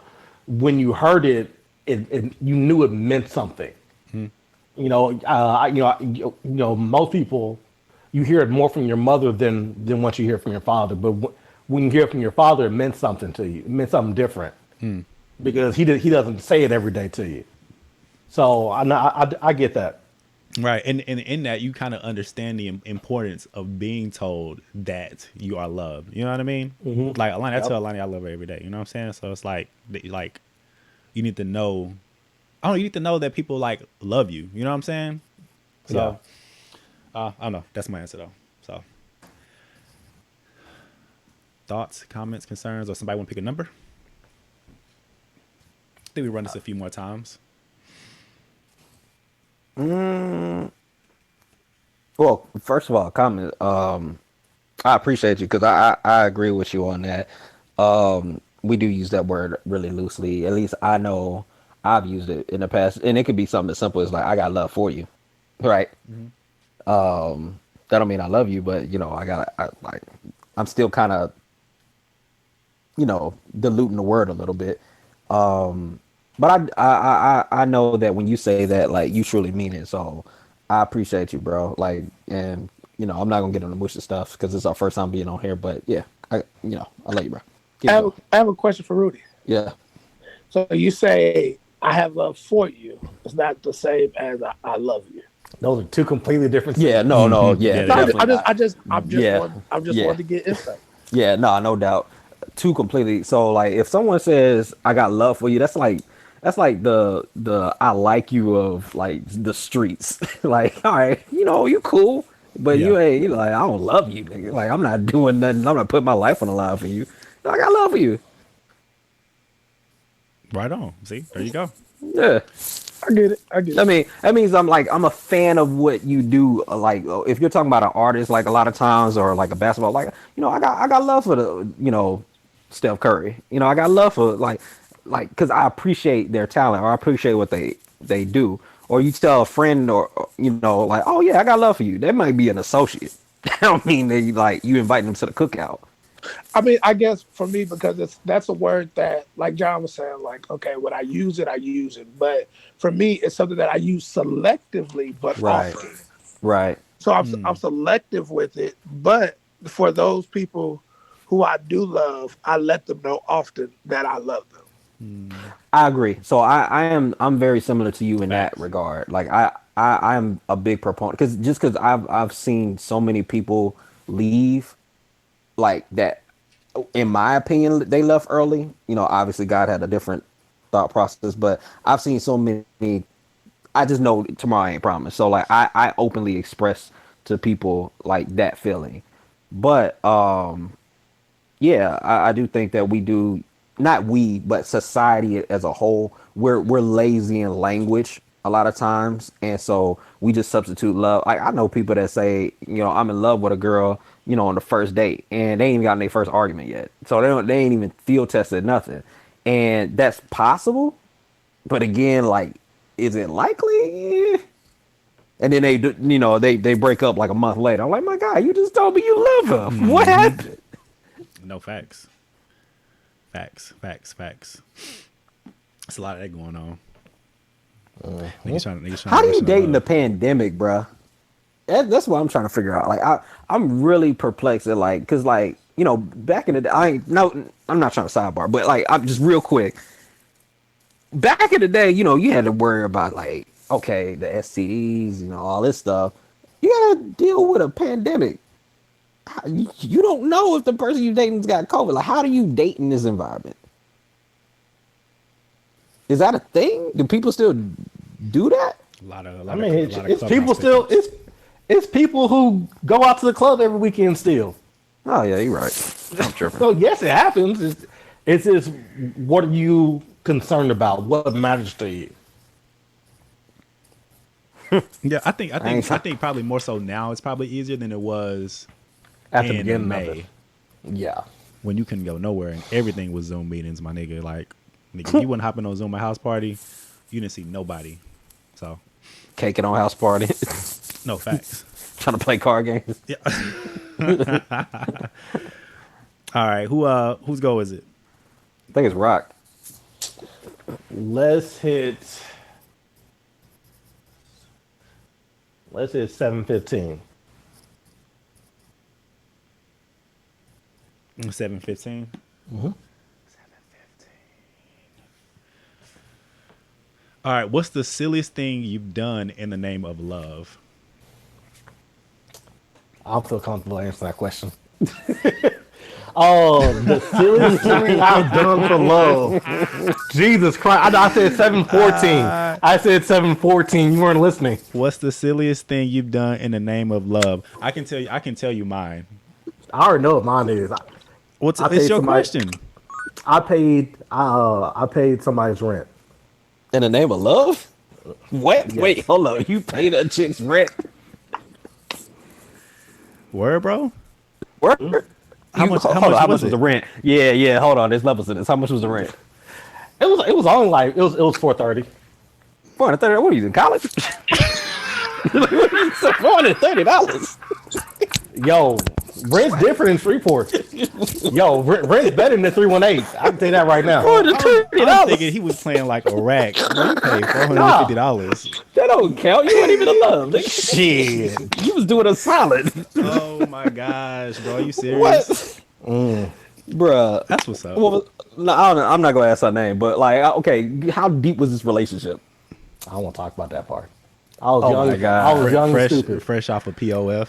when you heard it, you knew it meant something. Most people, you hear it more from your mother than what you hear from your father. But when you hear it from your father, it meant something to you. It meant something different because he doesn't say it every day to you. So I get that. Right. And in that, you kind of understand the importance of being told that you are loved. You know what I mean? Like, Alani, I tell Alani I love her every day. You know what I'm saying? So it's like you need to know. I don't know, you need to know that people like love you. You know what I'm saying? So, I don't know. That's my answer though. So, thoughts, comments, concerns, or somebody want to pick a number? I think we run this a few more times. Well, first of all, comment. I appreciate you because I agree with you on that. We do use that word really loosely. At least I know I've used it in the past, and it could be something as simple as like, I got love for you, right? That don't mean I love you, but I'm still kind of, diluting the word a little bit. But I know that when you say that, like, you truly mean it. So I appreciate you, bro. Like, and I'm not gonna get on the mushy stuff because it's our first time being on here. But yeah, I love you, bro. I have a question for Rudy. Yeah. So you say I have love for you. It's not the same as I love you. Those are two completely different things. Yeah. No. Yeah. Yeah, Definitely not. I'm Yeah. just Yeah. wanting to get insight. Yeah. No doubt. Two completely. So like, if someone says I got love for you, that's like the I like you of like the streets. Like, all right, you cool, but you ain't, like, I don't love you, nigga. Like, I'm not doing nothing. I'm not putting my life on the line for you. I got love for you. Right on. See, there you go. Yeah. I get it. I mean, that means I'm a fan of what you do. Like, if you're talking about an artist, like a lot of times, or like a basketball, like, I got love for the Steph Curry. I got love for like because I appreciate their talent, or I appreciate what they do. Or you tell a friend, or like, oh yeah, I got love for you. That might be an associate. I don't mean that you invite them to the cookout. I mean, I guess for me, because that's a word that, like John was saying, like, okay, when I use it, I use it. But for me, it's something that I use selectively, but Right. often. Right. So I'm selective with it. But for those people who I do love, I let them know often that I love them. I agree. So I'm very similar to you in that regard. Like, I'm a big proponent because I've seen so many people leave like that. In my opinion, they left early. Obviously God had a different thought process, but I've seen so many. I just know tomorrow ain't promised. So like, I openly express to people like that feeling. But yeah, I do think that we do, not we, but society as a whole, we're lazy in language a lot of times, and so we just substitute love. Like, I know people that say, I'm in love with a girl, on the first date, and they ain't even gotten their first argument yet, so they ain't even field tested nothing, and that's possible. But again, like, is it likely? And then they break up like a month later. I'm like, my God, you just told me you love her. What happened? No, facts. Facts. It's a lot of that going on. Niggas trying How do you to date in the pandemic, bruh? That's what I'm trying to figure out. Like, I'm really perplexed at, like, because, like, back in the day, I'm not trying to sidebar, but like, I'm just real quick. Back in the day, you had to worry about, like, okay, the STDs, all this stuff. You gotta deal with a pandemic. You don't know if the person you dating's got COVID. Like, how do you date in this environment? Is that a thing? Do people still do that? I mean, it's people still. It's people who go out to the club every weekend still. Oh yeah, you're right. I'm tripping. So yes, it happens. It's just what are you concerned about? What matters to you? Yeah, I think probably more so now. It's probably easier than it was At the in beginning May of it. Yeah. when you couldn't go nowhere and everything was Zoom meetings, my nigga. Like, nigga, you wouldn't hop in on Zoom at house party, you didn't see nobody. So, Caking on house party, no facts. trying to play card games. Yeah. All right, whose goal is it? I think it's Rock. Let's hit 7:15. 7:15. Mm-hmm. 7:15. All right, what's the silliest thing you've done in the name of love? I'll feel comfortable answering that question. Oh, the silliest thing I've done for love. Jesus Christ. I said 7:14. I said 7:14. You weren't listening. What's the silliest thing you've done in the name of love? I can tell you mine. I already know what mine is. It's paid your somebody- question. I paid somebody's rent. In the name of love? What? Yes. Wait, hold on. You paid a chick's rent? Word, bro? Word? How much was was it? the rent? Yeah. Hold on. There's levels to this. How much was the rent? It was only like it was 430. $430. What are you in college? $430. Yo, rent's different in Freeport. Yo, rent's better than the 318. I can tell you that right now. I'm thinking he was playing like a rack. Bro, you paid $450. That don't count. You weren't even in love. Nigga. Shit. You was doing a solid. Oh my gosh, bro, are you serious? What? Bruh. That's what's up. Well, no, I'm not gonna ask her name, but like, okay, how deep was this relationship? I don't want to talk about that part. I was Oh young. my God. I was young and stupid. fresh off of POF.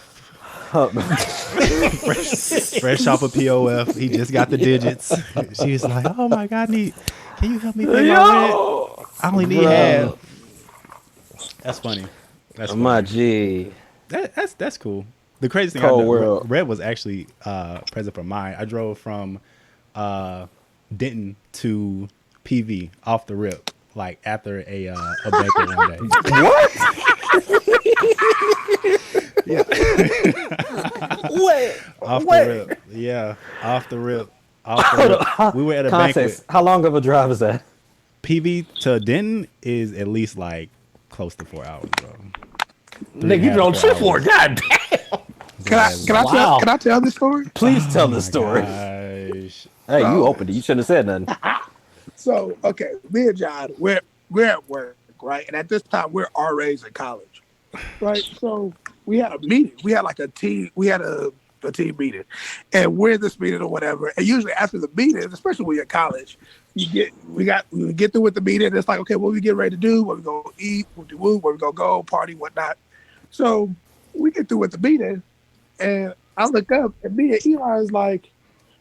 fresh off of POF. He just got the digits. She was like, "Oh my God, can you help me pay my rent? Yo, I only need half." That's funny. That's funny. my G. That's cool. The crazy thing, Cold I know, world. Red was actually present for mine. I drove from Denton to PV off the rip, like after a banquet one day. What? Wait. Off the rip. Yeah, off the rip. Off the rip. We were at a banquet. How long of a drive is that? PV to Denton is at least like close to 4 hours, bro. Nigga, you don't trip for it. God damn. Can I tell this story? Please tell the story. Gosh. Hey, you opened it. You shouldn't have said nothing. So, okay, me and John, we're at work, right? And at this time, we're RAs in college, right? So we had a meeting. We had like a team. We had a team meeting, and we're in this meeting or whatever. And usually after the meeting, especially when you're in college, we get through with the meeting. And it's like, okay, what we get ready to do? What we gonna eat? What we gonna go party? Whatnot. So we get through with the meeting, and I look up, and me and Eli is like,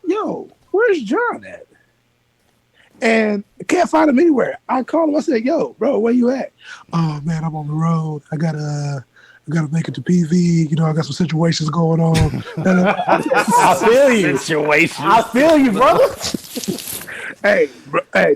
"Yo, where's John at?" And I can't find him anywhere. I called him. I said, "Yo, bro, where you at?" "Oh man, I'm on the road. I gotta make it to PV. You know, I got some situations going on." I feel you. Situation. I feel you, brother. Hey,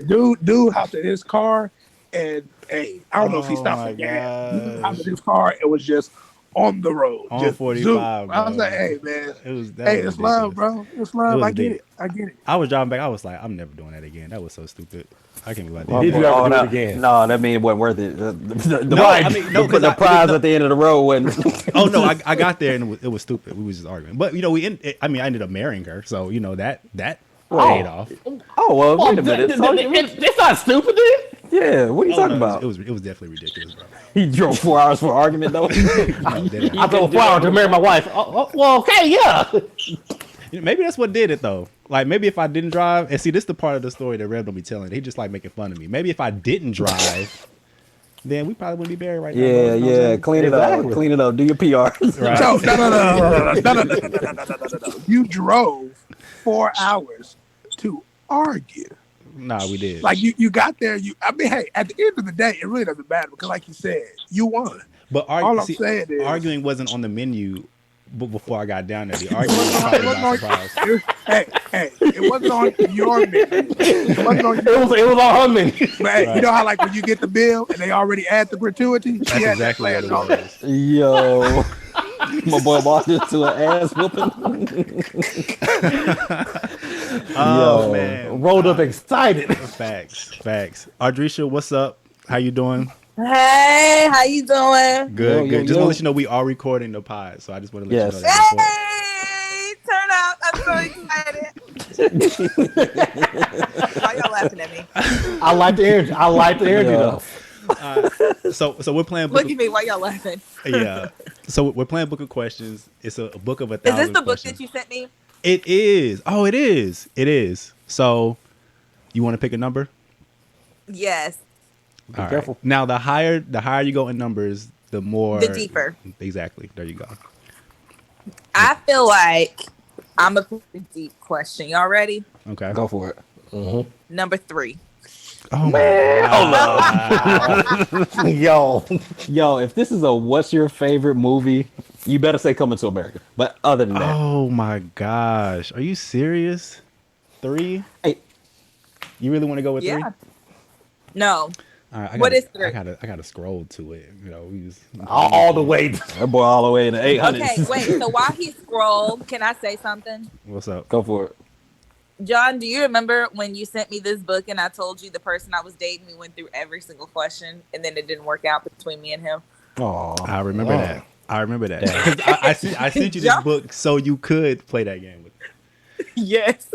dude hopped in his car, and hey, I don't know if he stopped my for gas. Dude gosh. hopped in his car and was just on the road, On just 45, zoom. bro. I was like, "Hey, man, That was it's love, ridiculous. bro. It's love. was I get ridiculous. it. I was driving back. I was like, I'm never doing that again. That was so stupid. I can't believe I Did did. you that. ever do no, it again? No, that means it wasn't worth it. The No, I mean, no, 'cause the I- prize no. at the end of the road when. Oh no, I got there and it was stupid. We was just arguing. But you know, I ended up marrying her, so you know that paid off. Oh well, wait a minute. It's not stupid, dude. Yeah, what are you Oh, talking no, about? It was definitely ridiculous, bro. He drove 4 hours for an argument though. No, dead I ass. drove 4 hours to marry my wife. Well, okay, yeah. You know, maybe that's what did it though. Like maybe if I didn't drive, and see, this is the part of the story that Rev don't be telling. He just like making fun of me. Maybe if I didn't drive, then we probably wouldn't be married right now. Yeah, bro. You know what I'm yeah. saying? Clean it up. Clean it up. Do your PR. Right. So no. You drove 4 hours to argue. Nah, we did. Like you got there. I mean, hey, at the end of the day, it really doesn't matter because, like you said, you won. But All I'm saying is arguing wasn't on the menu before I got down there. The argument was probably by surprise. Hey, it wasn't on your menu. It wasn't on your It was on her menu. But hey, you know how like when you get the bill and they already add the gratuity? That's exactly what it was. Yo. My boy walked into an ass whooping. Oh man, rolled up excited. Facts. Ardrisha, what's up? How you doing? Hey, how you doing? Good, Yo, good. yo, Just yo. want to let you know we are recording the pod, so I just want to let Yes. you know that. Hey, turn up. I'm so excited. Why y'all laughing at me? I like the energy Yeah. though. So we're playing. Look at me. Why y'all laughing? Yeah. So we're playing Book of Questions. It's a book of 1,000 Is this the book questions. that you sent me? It is. Oh, it is. It is. So you want to pick a number? Yes. All right. careful. Now the higher you go in numbers, the more The deeper. Exactly. There you go. I feel like I'm a pretty deep question. Y'all ready? Okay. Go for it. Number 3. Oh man. Yo, if this is a what's your favorite movie, you better say Coming to America. But other than that, Oh my gosh. Are you serious? 3? hey, You really want to go with 3? Yeah. No. All right, What is 3? I gotta scroll to it. You know, we just, All the way. that boy all the way in the 800s. Okay, wait. So while he scrolled, can I say something? what's up? Go for it. John, do you remember when you sent me this book and I told you the person I was dating, we went through every single question and then it didn't work out between me and him? Oh, I remember that. I remember that. 'Cause I sent you this Yeah. book so you could play that game with me. Yes.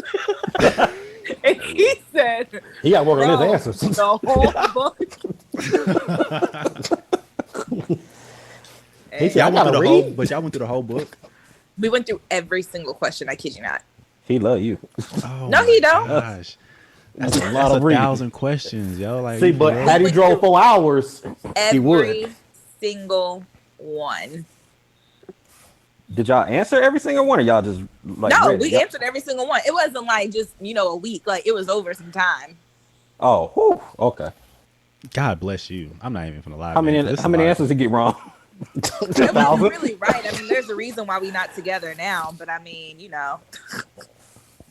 And he said, He got work on "Bro, his answers. the whole book." He said, Y'all I went gotta through the whole, read. but y'all went through the whole book. We went through every single question. I kid you not. he love you. Oh No, my he don't. Gosh. That's a lot That's of reading. 1,000 questions, yo. Like, See, but had he drove 4 hours, he would. Every single one. Did y'all answer every single one, or y'all just like? No, read it? we Y'all- answered every single one. It wasn't like just, a week. Like it was over some time. Oh, whew, okay. God bless you. I'm not even gonna lie. How many? man. This is How many a lot. answers did you get wrong? It was really right. I mean, there's a reason why we're not together now. But I mean,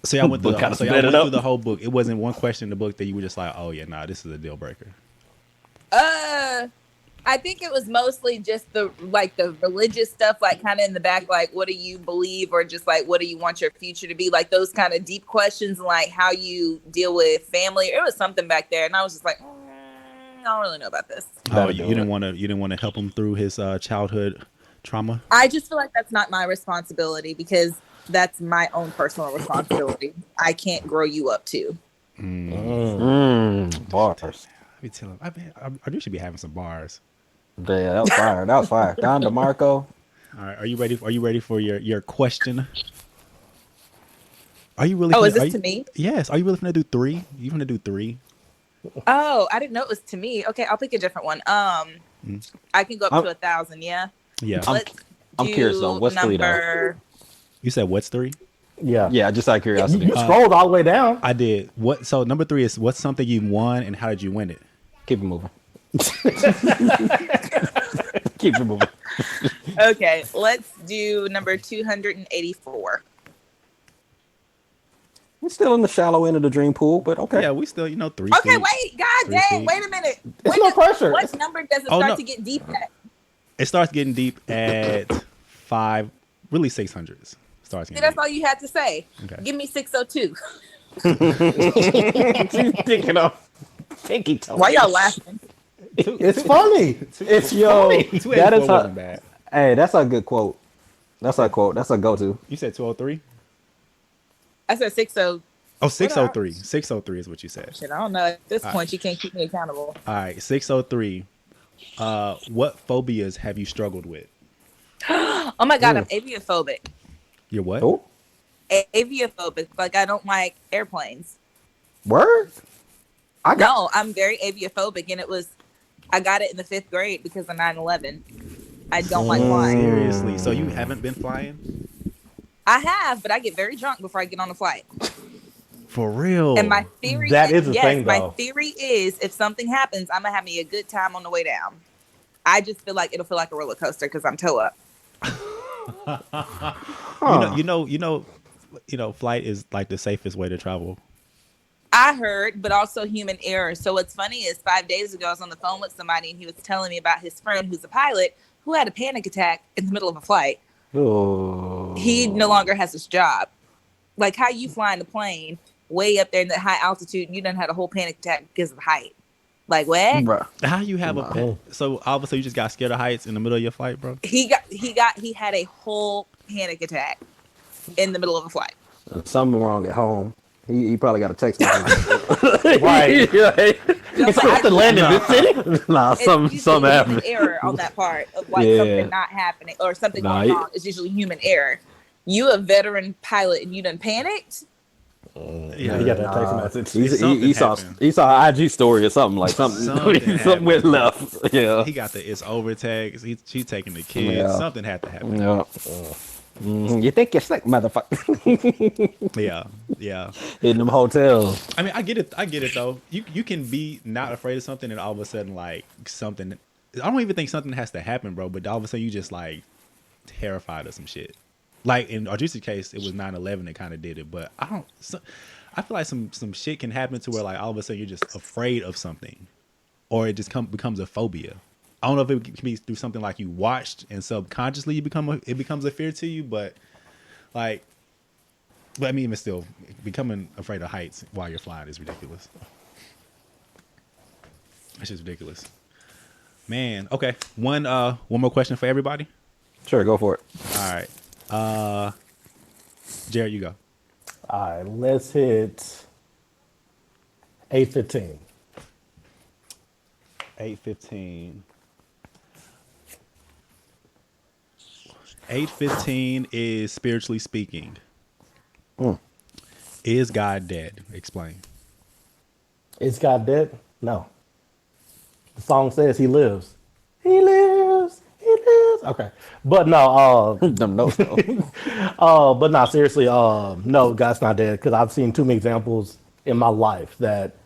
So y'all went through, Book kinda so y'all split went it through up. the whole book. It wasn't one question in the book that you were just like, oh yeah, nah, this is a deal breaker. I think it was mostly just the religious stuff, like kind of in the back, like what do you believe, or just like what do you want your future to be, like those kind of deep questions, like how you deal with family. It was something back there, and I was just like, I don't really know about this. Oh, That'll you do didn't it. want to. You didn't want to help him through his childhood trauma. I just feel like that's not my responsibility because that's my own personal responsibility. I can't grow you up too. Bars. Let me tell him. I do should be having some bars. Yeah, that was fire. That was fire. Don DeMarco. All right, are you ready? Are you ready for your question? Are you really? Oh, finna- is this are you- to me? Yes. Are you really gonna do 3? You gonna do 3? Oh, I didn't know it was to me. Okay, I'll pick a different one. I can go up I'm- to 1,000. Yeah. Yeah. Let's I'm curious, though. do What's 3 though? number. You said what's 3? Yeah. Yeah, just out of You, curiosity. you scrolled all the way down. I did. What? So number 3 is what's something you won and how did you win it? Keep it moving. Keep it moving. Okay, let's do number 284. We're still in the shallow end of the dream pool, but okay. Yeah, we still 3. Okay, feet. wait, god 3 dang, feet. wait a minute. It's no pressure. What number does it Oh, start no. to get deep at? It starts getting deep at 5, really 600s. Starts See, getting that's deep. all you had to say. Okay. Give me 602. She's thinking of pinky toe. Why y'all laughing? It's funny. It's Yo, funny. 284 that is wasn't a, bad. hey, that's a good quote. That's a quote. That's a go-to. You said 203? I said 60. Oh, 603. 603 is what you said. Shit, I don't know. At this point, you can't keep me accountable. All right, 603. What phobias have you struggled with? Oh my god, I'm aviophobic. Your what? Oh, Aviophobic. Like I don't like airplanes. word. I got. No, I'm very aviophobic, and it was I got it in the 5th grade because of 9/11. I don't like flying. Seriously. So you haven't been flying? I have, but I get very drunk before I get on a flight. For real? And my theory, That is the yes, thing, my though. theory is if something happens, I'm gonna have me a good time on the way down. I just feel like it'll feel like a roller coaster because I'm toe up. Flight is like the safest way to travel. I heard, but also human error. So what's funny is 5 days ago, I was on the phone with somebody and he was telling me about his friend who's a pilot who had a panic attack in the middle of a flight. Oh. He no longer has his job. Like how you flying the plane way up there in the high altitude and you done had a whole panic attack because of the height. Like what? Bruh. How you have so obviously you just got scared of heights in the middle of your flight, bro? He had a whole panic attack in the middle of a flight. Something wrong at home. He probably got a text message. Right. Just It's supposed to land in this city? Nah, it's some usually human happened. error on that part of like Yeah. something not happening or something Nah, going wrong. It's usually human error. You a veteran pilot and you done panicked? Yeah, he got that text message. He saw an IG story or something like something Something went left. Yeah. He got the it's over text. She's taking the kids. Yeah. Something had to happen. Yeah. You think you're sick, motherfucker? Yeah. In them hotels. I mean, I get it though. You can be not afraid of something and all of a sudden like something. I don't even think something has to happen, bro. But all of a sudden you just like terrified of some shit. Like in Audrice's case, it was 9/11 that kind of did it. But I feel like some shit can happen to where like all of a sudden you're just afraid of something, or it just becomes a phobia. I don't know if it can be through something like you watched and subconsciously it becomes a fear to you, but I mean, even still, becoming afraid of heights while you're flying is ridiculous. It's just ridiculous, man. Okay, one more question for everybody. Sure, go for it. All right, Jared, you go. All right, let's hit 8:15. 8:15. 8:15 is spiritually speaking. Is God dead? Explain. Is God dead? No. The song says he lives. He lives. He lives. Okay. But no, No. but no, seriously, no, God's not dead because I've seen too many examples in my life that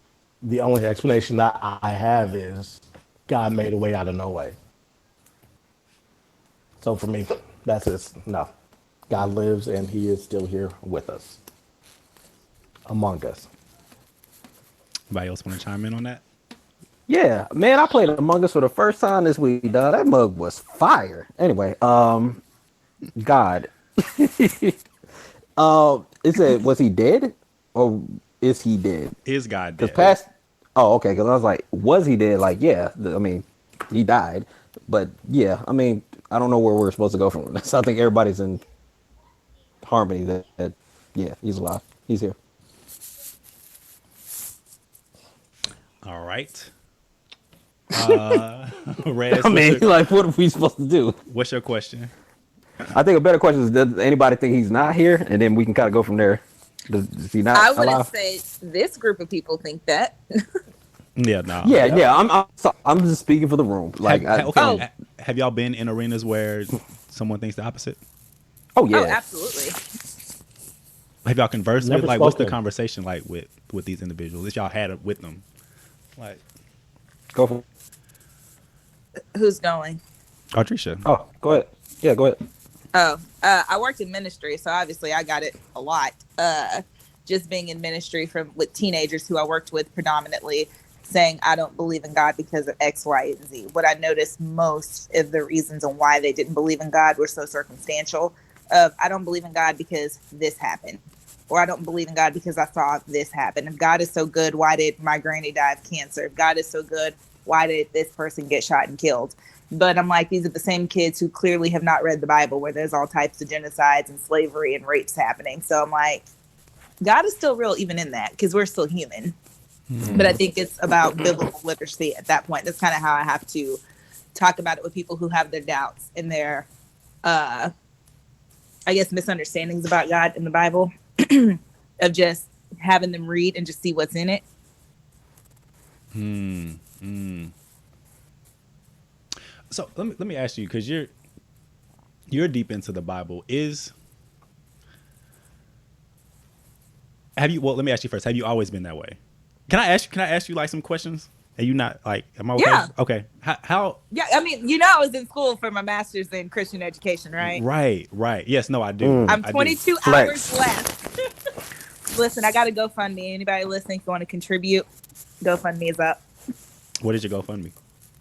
the only explanation that I have is God made a way out of no way. So for me, that's it. No. God lives and he is still here with us. Among us. Anybody else want to chime in on that? Yeah, man, I played Among Us for the first time this week, dog. That mug was fire. Anyway, God. It said, was he dead? Or is he dead? Is God Because dead? oh, okay, because I was like, was he dead? Like, yeah, I mean, he died. But yeah, I mean, I don't know where we're supposed to go from this. I think everybody's in harmony that yeah, he's alive. He's here. All right. Rez, I mean, like, what are we supposed to do? what's your question? I think a better question is, does anybody think he's not here? And then we can kind of go from there. Is he not I wouldn't alive? say this group of people think that. Yeah, no. Yeah. I'm just speaking for the room. Like, Have y'all been in arenas where someone thinks the opposite? oh yeah, Oh, absolutely. Have y'all conversed Never with? Like, what's the spoken. conversation like with these individuals that y'all had it with them? Like, go for. Who's going? Artricia. Oh, go ahead. Yeah, go ahead. Oh, I worked in ministry, so obviously I got it a lot. Just being in ministry with teenagers who I worked with predominantly, saying I don't believe in God because of X, Y, and Z. What I noticed most of the reasons on why they didn't believe in God were so circumstantial. I don't believe in God because this happened, or I don't believe in God because I saw this happen. If God is so good, why did my granny die of cancer? If God is so good, why did this person get shot and killed? But I'm like, these are the same kids who clearly have not read the Bible, where there's all types of genocides and slavery and rapes happening. So I'm like, God is still real even in that, because we're still human. But I think it's about biblical literacy at that point. That's kind of how I have to talk about it with people who have their doubts and their, I guess, misunderstandings about God in the Bible, of just having them read and just see what's in it. So let me ask you, because you're deep into the Bible. Have you? Well, let me ask you first. Have you always been that way? Can I ask you like some questions? Are you not like? Am I okay? Yeah. Okay. How? Yeah, I mean, you know, I was in school for my master's in Christian education, right? Right. Right. Yes. No. I do. I'm I do. 22 hours Flex. left. Listen, I got to GoFundMe. Anybody listening, if you want to contribute, GoFundMe is up. What did you GoFundMe?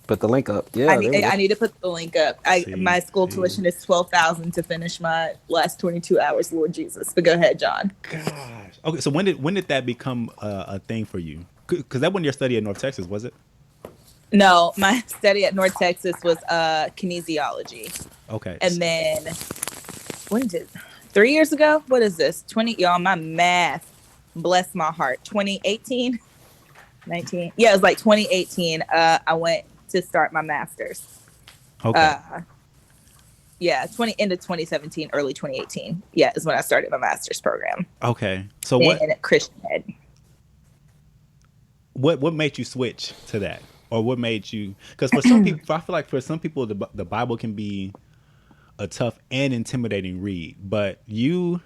Put the link up. Yeah, there we go. I need to put the link up. My school tuition is $12,000 to finish my last 22 hours, Lord Jesus. But go ahead, John. Gosh. Okay. So when did that become a thing for you? Because that wasn't your study at North Texas, was it? No, my study at North Texas was kinesiology. Okay. And then, when did 3 years ago? What is this? 20, y'all, my math, bless my heart. 2018, 19. Yeah, it was like 2018. I went to start my master's. Okay. Yeah, end of 2017, early 2018. Yeah, is when I started my master's program Okay. So in Christian ed. what made you switch to that, or what made you? Because for some people, I feel like for some people, the Bible can be a tough and intimidating read, but you,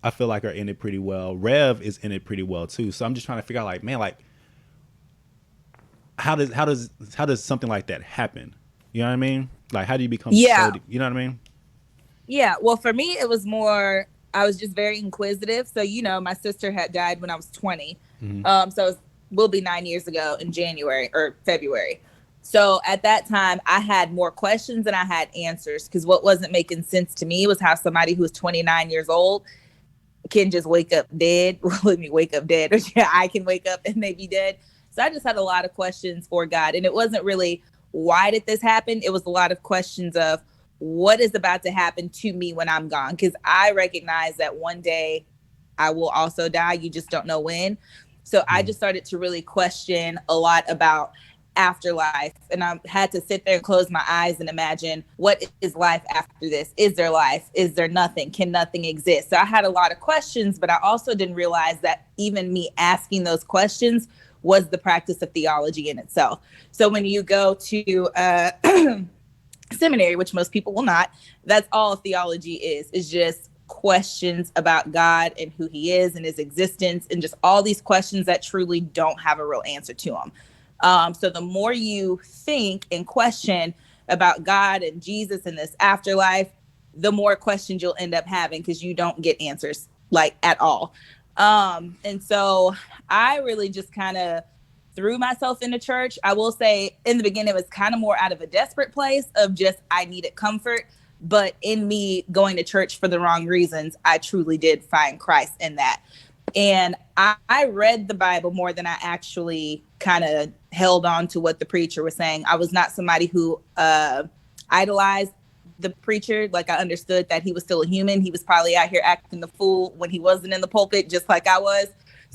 I feel like, are in it pretty well. Rev is in it pretty well too. So I'm just trying to figure out, like, man, like, how does something like that happen? You know what I mean? Like, how do you become Yeah. you know what I mean? Yeah, well, for me, it was more, I was just very inquisitive. So, you know, my sister had died when I was 20. So it will be 9 years ago in January or February. So at that time, I had more questions than I had answers, because what wasn't making sense to me was how somebody who was 29 years old can just wake up dead. Well, let me wake up dead. Or yeah, I can wake up and they be dead. So I just had a lot of questions for God. And it wasn't really, why did this happen? It was a lot of questions of, what is about to happen to me when I'm gone? Because I recognize that one day I will also die. You just don't know when. So I just started to really question a lot about afterlife. And I had to sit there and close my eyes and imagine, what is life after this? Is there life? Is there nothing? Can nothing exist? So I had a lot of questions, but I also didn't realize that even me asking those questions was the practice of theology in itself. So when you go to seminary, which most people will not, that's all theology is just questions about God and who he is and his existence, and just all these questions that truly don't have a real answer to them. So the more you think and question about God and Jesus and this afterlife, the more questions you'll end up having, because you don't get answers like at all. And so I really just kind of threw myself into church. I will say in the beginning, it was kind of more out of a desperate place of just, I needed comfort. But in me going to church for the wrong reasons, I truly did find Christ in that. And I read the Bible more than I actually kind of held on to what the preacher was saying. I was not somebody who idolized the preacher. Like, I understood that he was still a human. He was probably out here acting the fool when he wasn't in the pulpit, just like I was.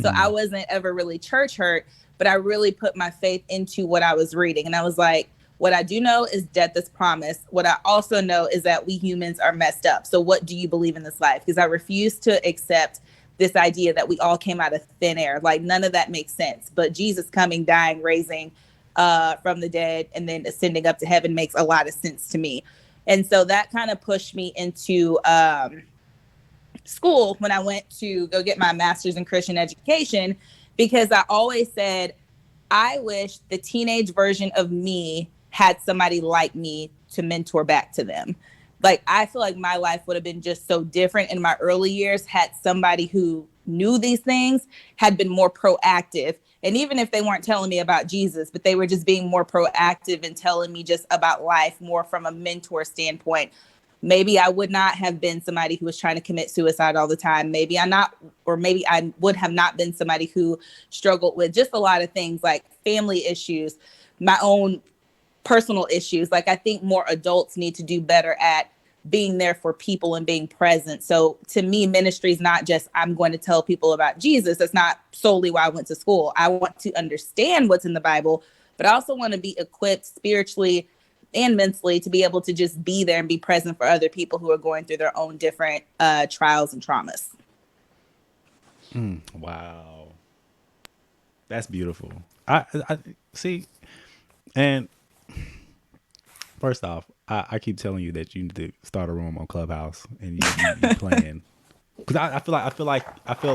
So I wasn't ever really church hurt, but I really put my faith into what I was reading. And I was like, what I do know is death is promised. What I also know is that we humans are messed up. So what do you believe in this life? Because I refuse to accept this idea that we all came out of thin air. Like, none of that makes sense. But Jesus coming, dying, raising from the dead, and then ascending up to heaven makes a lot of sense to me. And so that kind of pushed me into school when I went to go get my master's in Christian education, because I always said, I wish the teenage version of me had somebody like me to mentor back to them. Like, I feel like my life would have been just so different in my early years had somebody who knew these things had been more proactive. And even if they weren't telling me about Jesus, but they were just being more proactive and telling me just about life more from a mentor standpoint, maybe I would not have been somebody who was trying to commit suicide all the time. Maybe I would have not been somebody who struggled with just a lot of things like family issues, my own personal issues. Like, I think more adults need to do better at being there for people and being present. So to me, ministry is not just, I'm going to tell people about Jesus. That's not solely why I went to school. I want to understand what's in the Bible, but I also want to be equipped spiritually and mentally to be able to just be there and be present for other people who are going through their own different trials and traumas. Wow, that's beautiful. I see, and First off, I keep telling you that you need to start a room on Clubhouse and you playing because I feel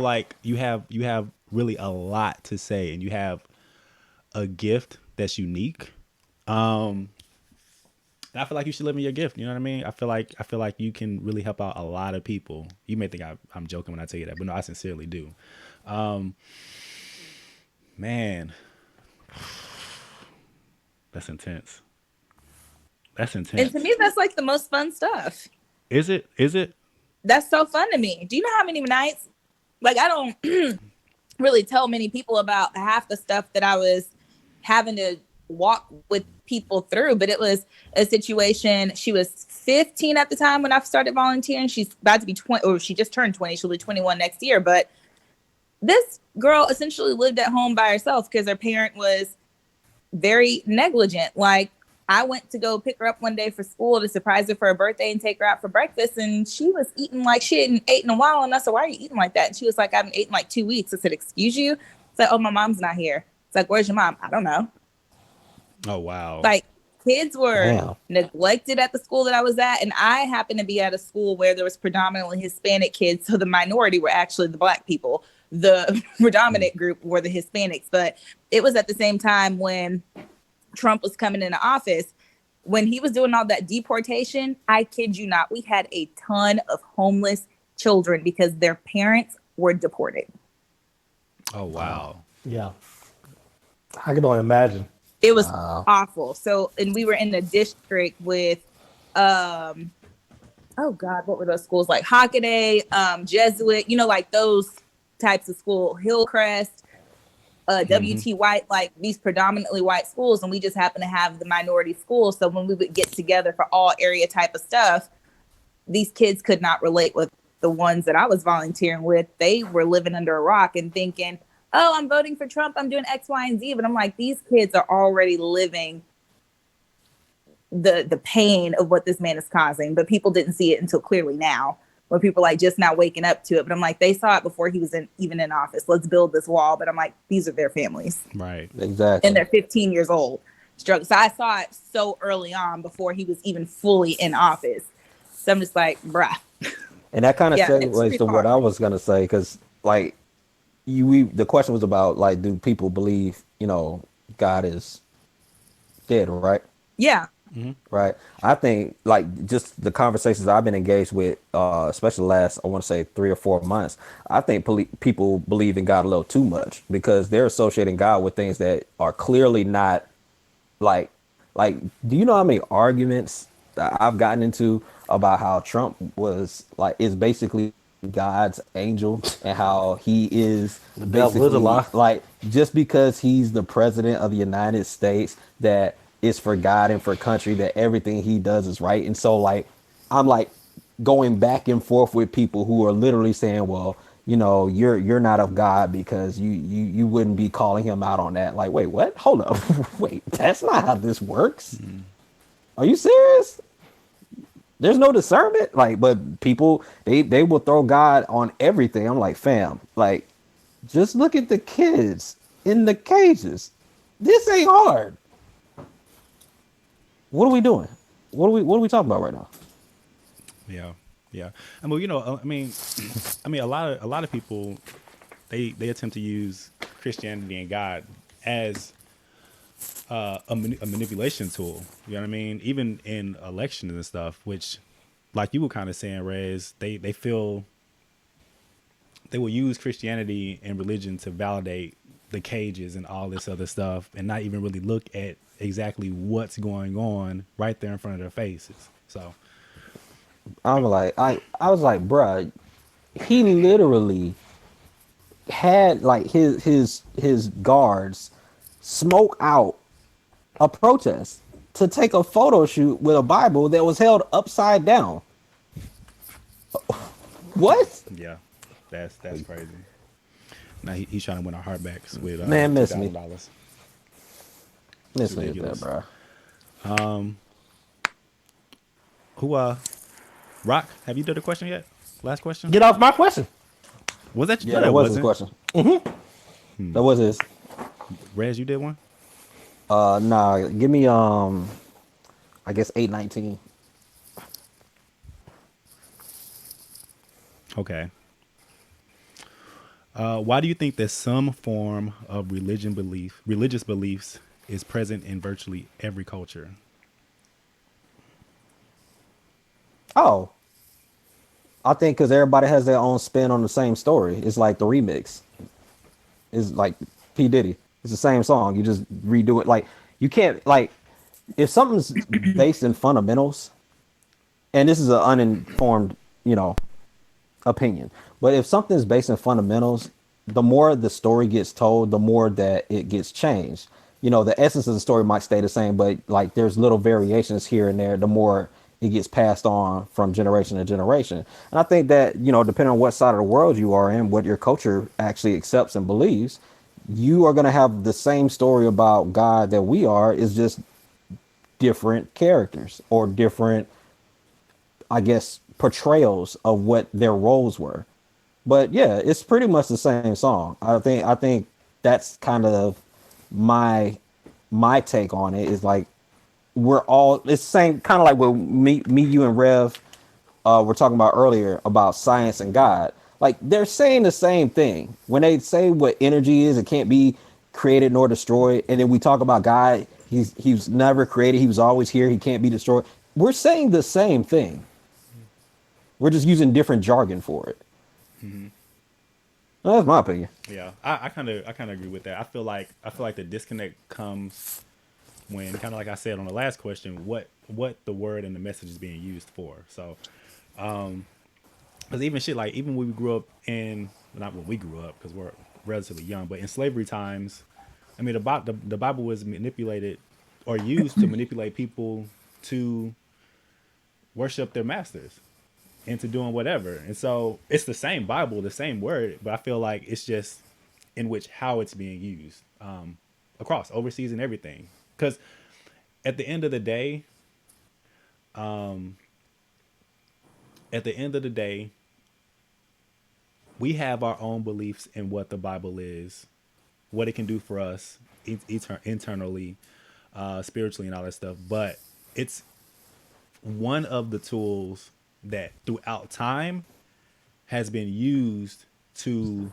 like you have really a lot to say and you have a gift that's unique. And I feel like you should live in your gift. You know what I mean? I feel like you can really help out a lot of people. You may think I'm joking when I tell you that, but no, I sincerely do. Man, that's intense. That's intense. And to me, that's like the most fun stuff. Is it? Is it? That's so fun to me. Do you know how many nights? Like, I don't really tell many people about half the stuff that I was having to walk with people through, but it was a situation. She was 15 at the time when I started volunteering. She's about to be 20, or she just turned 20. She'll be 21 next year. But this girl essentially lived at home by herself because her parent was very negligent. Like, I went to go pick her up one day for school to surprise her for her birthday and take her out for breakfast. And she was eating like she hadn't eaten in a while. And I said, why are you eating like that? And she was like, I haven't eaten like 2 weeks. I said, excuse you? It's like, oh, my mom's not here. It's like, where's your mom? I don't know. Oh, wow. Like, kids were Damn. neglected at the school that I was at. And I happened to be at a school where there was predominantly Hispanic kids. So the minority were actually the Black people. The predominant group were the Hispanics. But it was at the same time when Trump was coming into office. When he was doing all that deportation, I kid you not, we had a ton of homeless children because their parents were deported. Oh, wow. Yeah. I can only imagine. It was awful. So, and we were in a district with, oh God, what were those schools? Like Hockaday, Jesuit, like those types of school, Hillcrest, WT White, like these predominantly white schools. And we just happen to have the minority schools. So when we would get together for all area type of stuff, these kids could not relate with the ones that I was volunteering with. They were living under a rock and thinking, oh, I'm voting for Trump, I'm doing X, Y, and Z. But I'm like, these kids are already living the pain of what this man is causing. But people didn't see it until clearly now, when people are like just now waking up to it. But I'm like, they saw it before he was even in office. Let's build this wall. But I'm like, these are their families. Right. Exactly. And they're 15 years old. So I saw it so early on before he was even fully in office. So I'm just like, bruh. And that kind of Yeah, it's segues pretty to what I was gonna say, because like the question was about like, do people believe God is dead, right? Yeah. Right. I think like just the conversations I've been engaged with, especially the last, I want to say 3 or 4 months, I think people believe in God a little too much because they're associating God with things that are clearly not like, do you know how many arguments that I've gotten into about how Trump is basically God's angel and how he is The devil is a basically lie. like, just because he's the president of the United States, that it's for God and for country, that everything he does is right. And so like, I'm like going back and forth with people who are literally saying, well, you're not of God because you wouldn't be calling him out on that. Like, wait, what? Hold up. Wait, that's not how this works. Are you serious? There's no discernment. Like, but people, they will throw God on everything. I'm like, fam, like, just look at the kids in the cages. This ain't hard. What are we doing? What are we talking about right now? Yeah. Yeah. I mean, a lot of people, they attempt to use Christianity and God as a manipulation tool. You know what I mean? Even in elections and stuff, which, like you were kind of saying, Rez, they feel they will use Christianity and religion to validate the cages and all this other stuff, and not even really look at exactly what's going on right there in front of their faces. So I'm like, I was like, bruh, he literally had like his guards smoke out a protest to take a photo shoot with a Bible that was held upside down. What? yeah, that's crazy. Now he's trying to win our heartbacks with Man, miss me. $2,000. Miss me with ridiculous. that, bruh. Who Rock, have you done the question yet? Last question? Get off my question. Was that Yeah, no, that it was his wasn't. question. That was his. Rez, you did one? Nah, give me I I guess 8:19. Okay. Why do you think that some form of religious beliefs, is present in virtually every culture? Oh, I think because everybody has their own spin on the same story. It's like the remix. It's like P Diddy. It's the same song. You just redo it. Like you can't like if something's based in fundamentals, and this is an uninformed, you know, opinion. But if something is based in fundamentals, the more the story gets told, the more that it gets changed. You know, the essence of the story might stay the same, but like there's little variations here and there, the more it gets passed on from generation to generation. And I think that, you know, depending on what side of the world you are in, what your culture actually accepts and believes, you are going to have the same story about God that we are, is just different characters or different, I guess, portrayals of what their roles were. But yeah, it's pretty much the same song. I think that's kind of my my take on it is like we're all it's the same kind of like what me you and Rev were talking about earlier about science and God. Like they're saying the same thing. When they say what energy is, it can't be created nor destroyed. And then we talk about God, he's never created, he was always here, he can't be destroyed. We're saying the same thing. We're just using different jargon for it. That's my opinion. Yeah, I kind of agree with that. I feel like the disconnect comes when, kind of like I said on the last question, what the word and the message is being used for. So, because even shit like even when we grew up in, not when we grew up because we're relatively young, but in slavery times, I mean the Bible was manipulated or used to manipulate people to worship their masters into doing whatever. And so it's the same Bible, the same word, but I feel like it's just in which how it's being used across overseas and everything. Because at the end of the day, at the end of the day, we have our own beliefs in what the Bible is, what it can do for us internally, spiritually, and all that stuff. But it's one of the tools that throughout time has been used to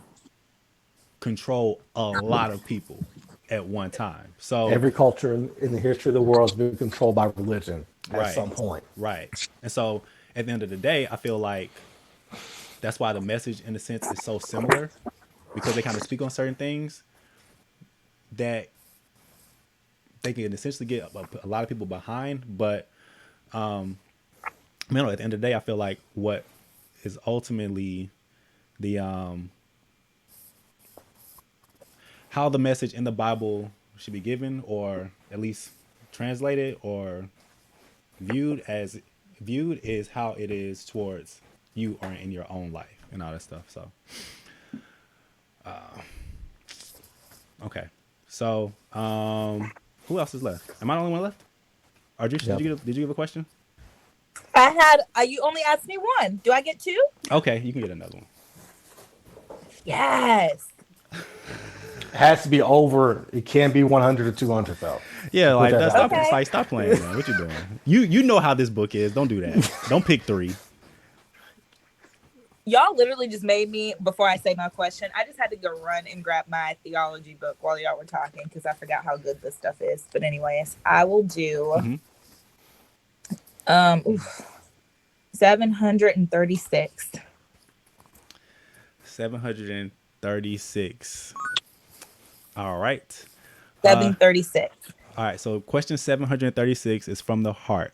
control a lot of people at one time. So Every culture in the history of the world has been controlled by religion at Right. some point. Right. And so at the end of the day, I feel like that's why the message in a sense is so similar, because they kind of speak on certain things that they can essentially get a lot of people behind. But man, at the end of the day, I feel like what is ultimately the how the message in the Bible should be given, or at least translated or viewed is how it is towards you or in your own life and all that stuff. So okay. So who else is left? Am I the only one left? Ardrish, Yep. did you give a question? I had you only asked me one. Do I get two? Okay, you can get another one. Yes. It has to be over. It can't be 100 or 200 though. Yeah, like that that's out stop, there. it's like stop playing, man. What you doing? You know how this book is. Don't do that. Don't pick three. Y'all literally just made me, before I say my question, I just had to go run and grab my theology book while y'all were talking because I forgot how good this stuff is. But anyways, I will do 736. 736. All right. 736. All right. So question 736 is from the heart.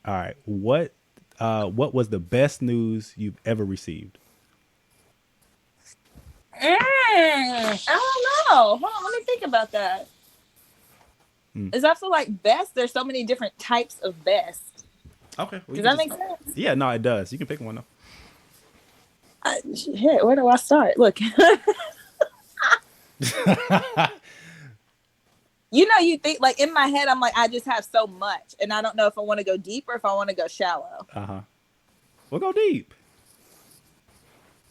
All right. What was the best news you've ever received? I don't know. Hold on, let me think about that. Is I feel like best, there's so many different types of best. Okay. Does that make sense? Yeah, no, it does. You can pick one though. Shit, where do I start? Look. You think like in my head, I'm like, I just have so much, and I don't know if I want to go deep or if I want to go shallow. We'll go deep.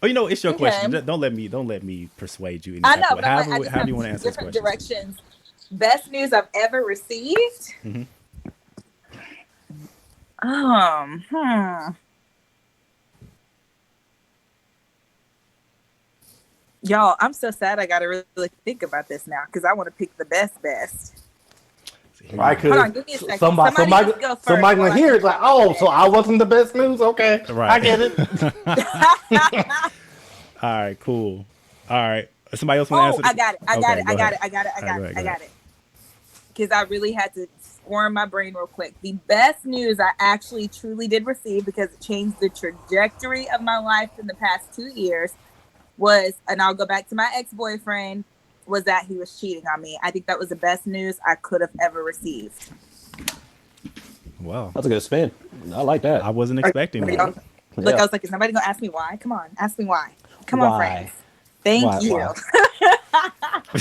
Oh, it's your Okay. question. Don't let me persuade you. I know, but I'm like, I However just you have want to answer this different question. directions. Best news I've ever received. Hmm. Y'all, I'm so sad. I gotta really think about this now because I want to pick the best. Right? Hold on, Because give me a second. somebody, Just go first. somebody while gonna I hear think it's like, about oh, this. so I wasn't the best news. Okay, Right. I get it. All right, cool. All right. Somebody else want to Oh, answer? I got it. I got Okay, it. go I got ahead. it. I got it. I All right, got go it. ahead, I go got ahead. it. Because I really had to swarm my brain real quick. The best news I actually truly did receive because it changed the trajectory of my life in the past 2 years was, and I'll go back to my ex-boyfriend, was that he was cheating on me. I think that was the best news I could have ever received. Well, That's a good spin. I like that. I wasn't expecting Look, that. I was like, is somebody gonna ask me why? Come on, ask me why. Come on, Why? friends. Thank you. Why?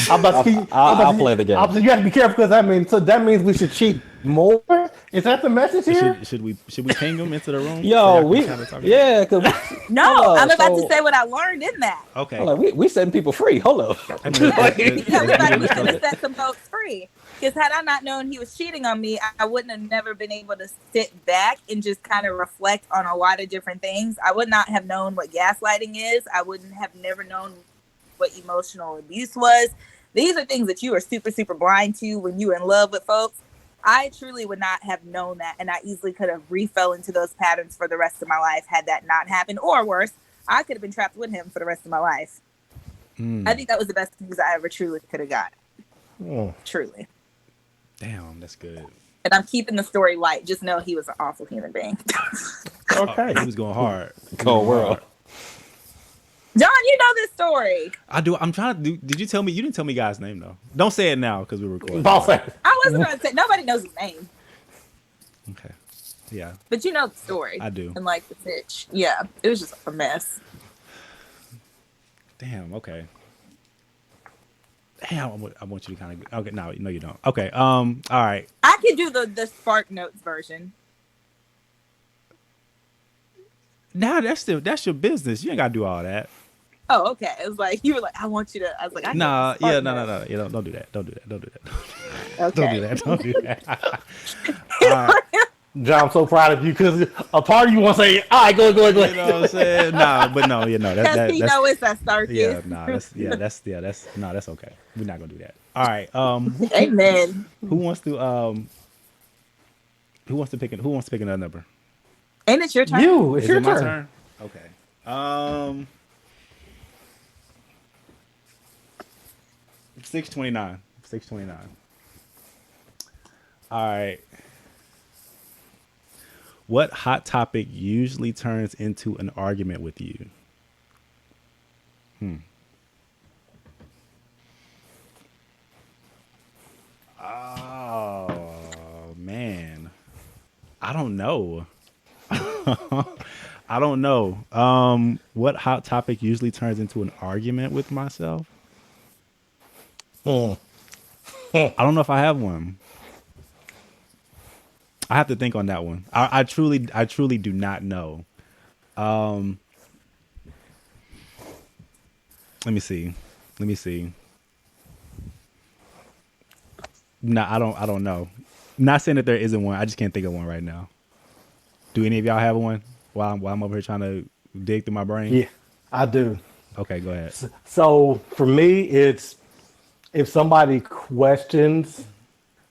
I'm about to see. I'll play the game. You have to be careful because that means we should cheat more. Is that the message here? Should we ping them into the room? So Yo, y'all can we kinda talk? yeah, cause No, hold up, I'm about so- to say what I learned in that. Okay. hold up, we setting people free. Hold up. I mean, Yeah, we that's could good. have set some folks free. Because had I not known he was cheating on me, I wouldn't have never been able to sit back and just kind of reflect on a lot of different things. I would not have known what gaslighting is. I wouldn't have never known what emotional abuse was. These are things that you are super, super blind to when you're in love with folks. I truly would not have known that. And I easily could have refell into those patterns for the rest of my life had that not happened. Or worse, I could have been trapped with him for the rest of my life. I think that was the best news I ever truly could have got. Truly. Damn, that's good. And I'm keeping the story light. Just know he was an awful human being. Okay. He was going hard. Cold world. John, you know this story. I do. I'm trying to do. Did you tell me? You didn't tell me guy's name though. Don't say it now because we're recording. Boss ass. I wasn't going to say, nobody knows his name. Okay. Yeah, But you know the story. I do. And like the pitch. Yeah, it was just a mess. Damn. Okay. Damn. I want you to kind of. Okay. No, you don't. Okay. All right. I could do the Spark Notes version. Now that's your business. You ain't gotta do all that. Oh, okay. It was like, you were like, I want you to. I was like, I can Nah. do the Spark Yeah. Notes. No. You don't do that. Don't do that. Don't do that. Okay. Don't do that. Don't do that. All right. John, I'm so proud of you because a part of you want to say, all right, go. You know what I'm saying? Nah, but no, you know Because he that's knows it's a circus. yeah, nah, that's okay. We're not gonna do that. All right. Amen. Who wants to pick another number? Ain't it your turn? You. It's Is your it my turn. turn? Okay. 629. 629. All right. What hot topic usually turns into an argument with you? Oh, man. I don't know. I don't know. What hot topic usually turns into an argument with myself? I don't know if I have one. I have to think on that one. I truly do not know. Let me see. No, I don't know. Not saying that there isn't one. I just can't think of one right now. Do any of y'all have one while I'm over here trying to dig through my brain? Yeah, I do. Okay, go ahead. So for me, it's if somebody questions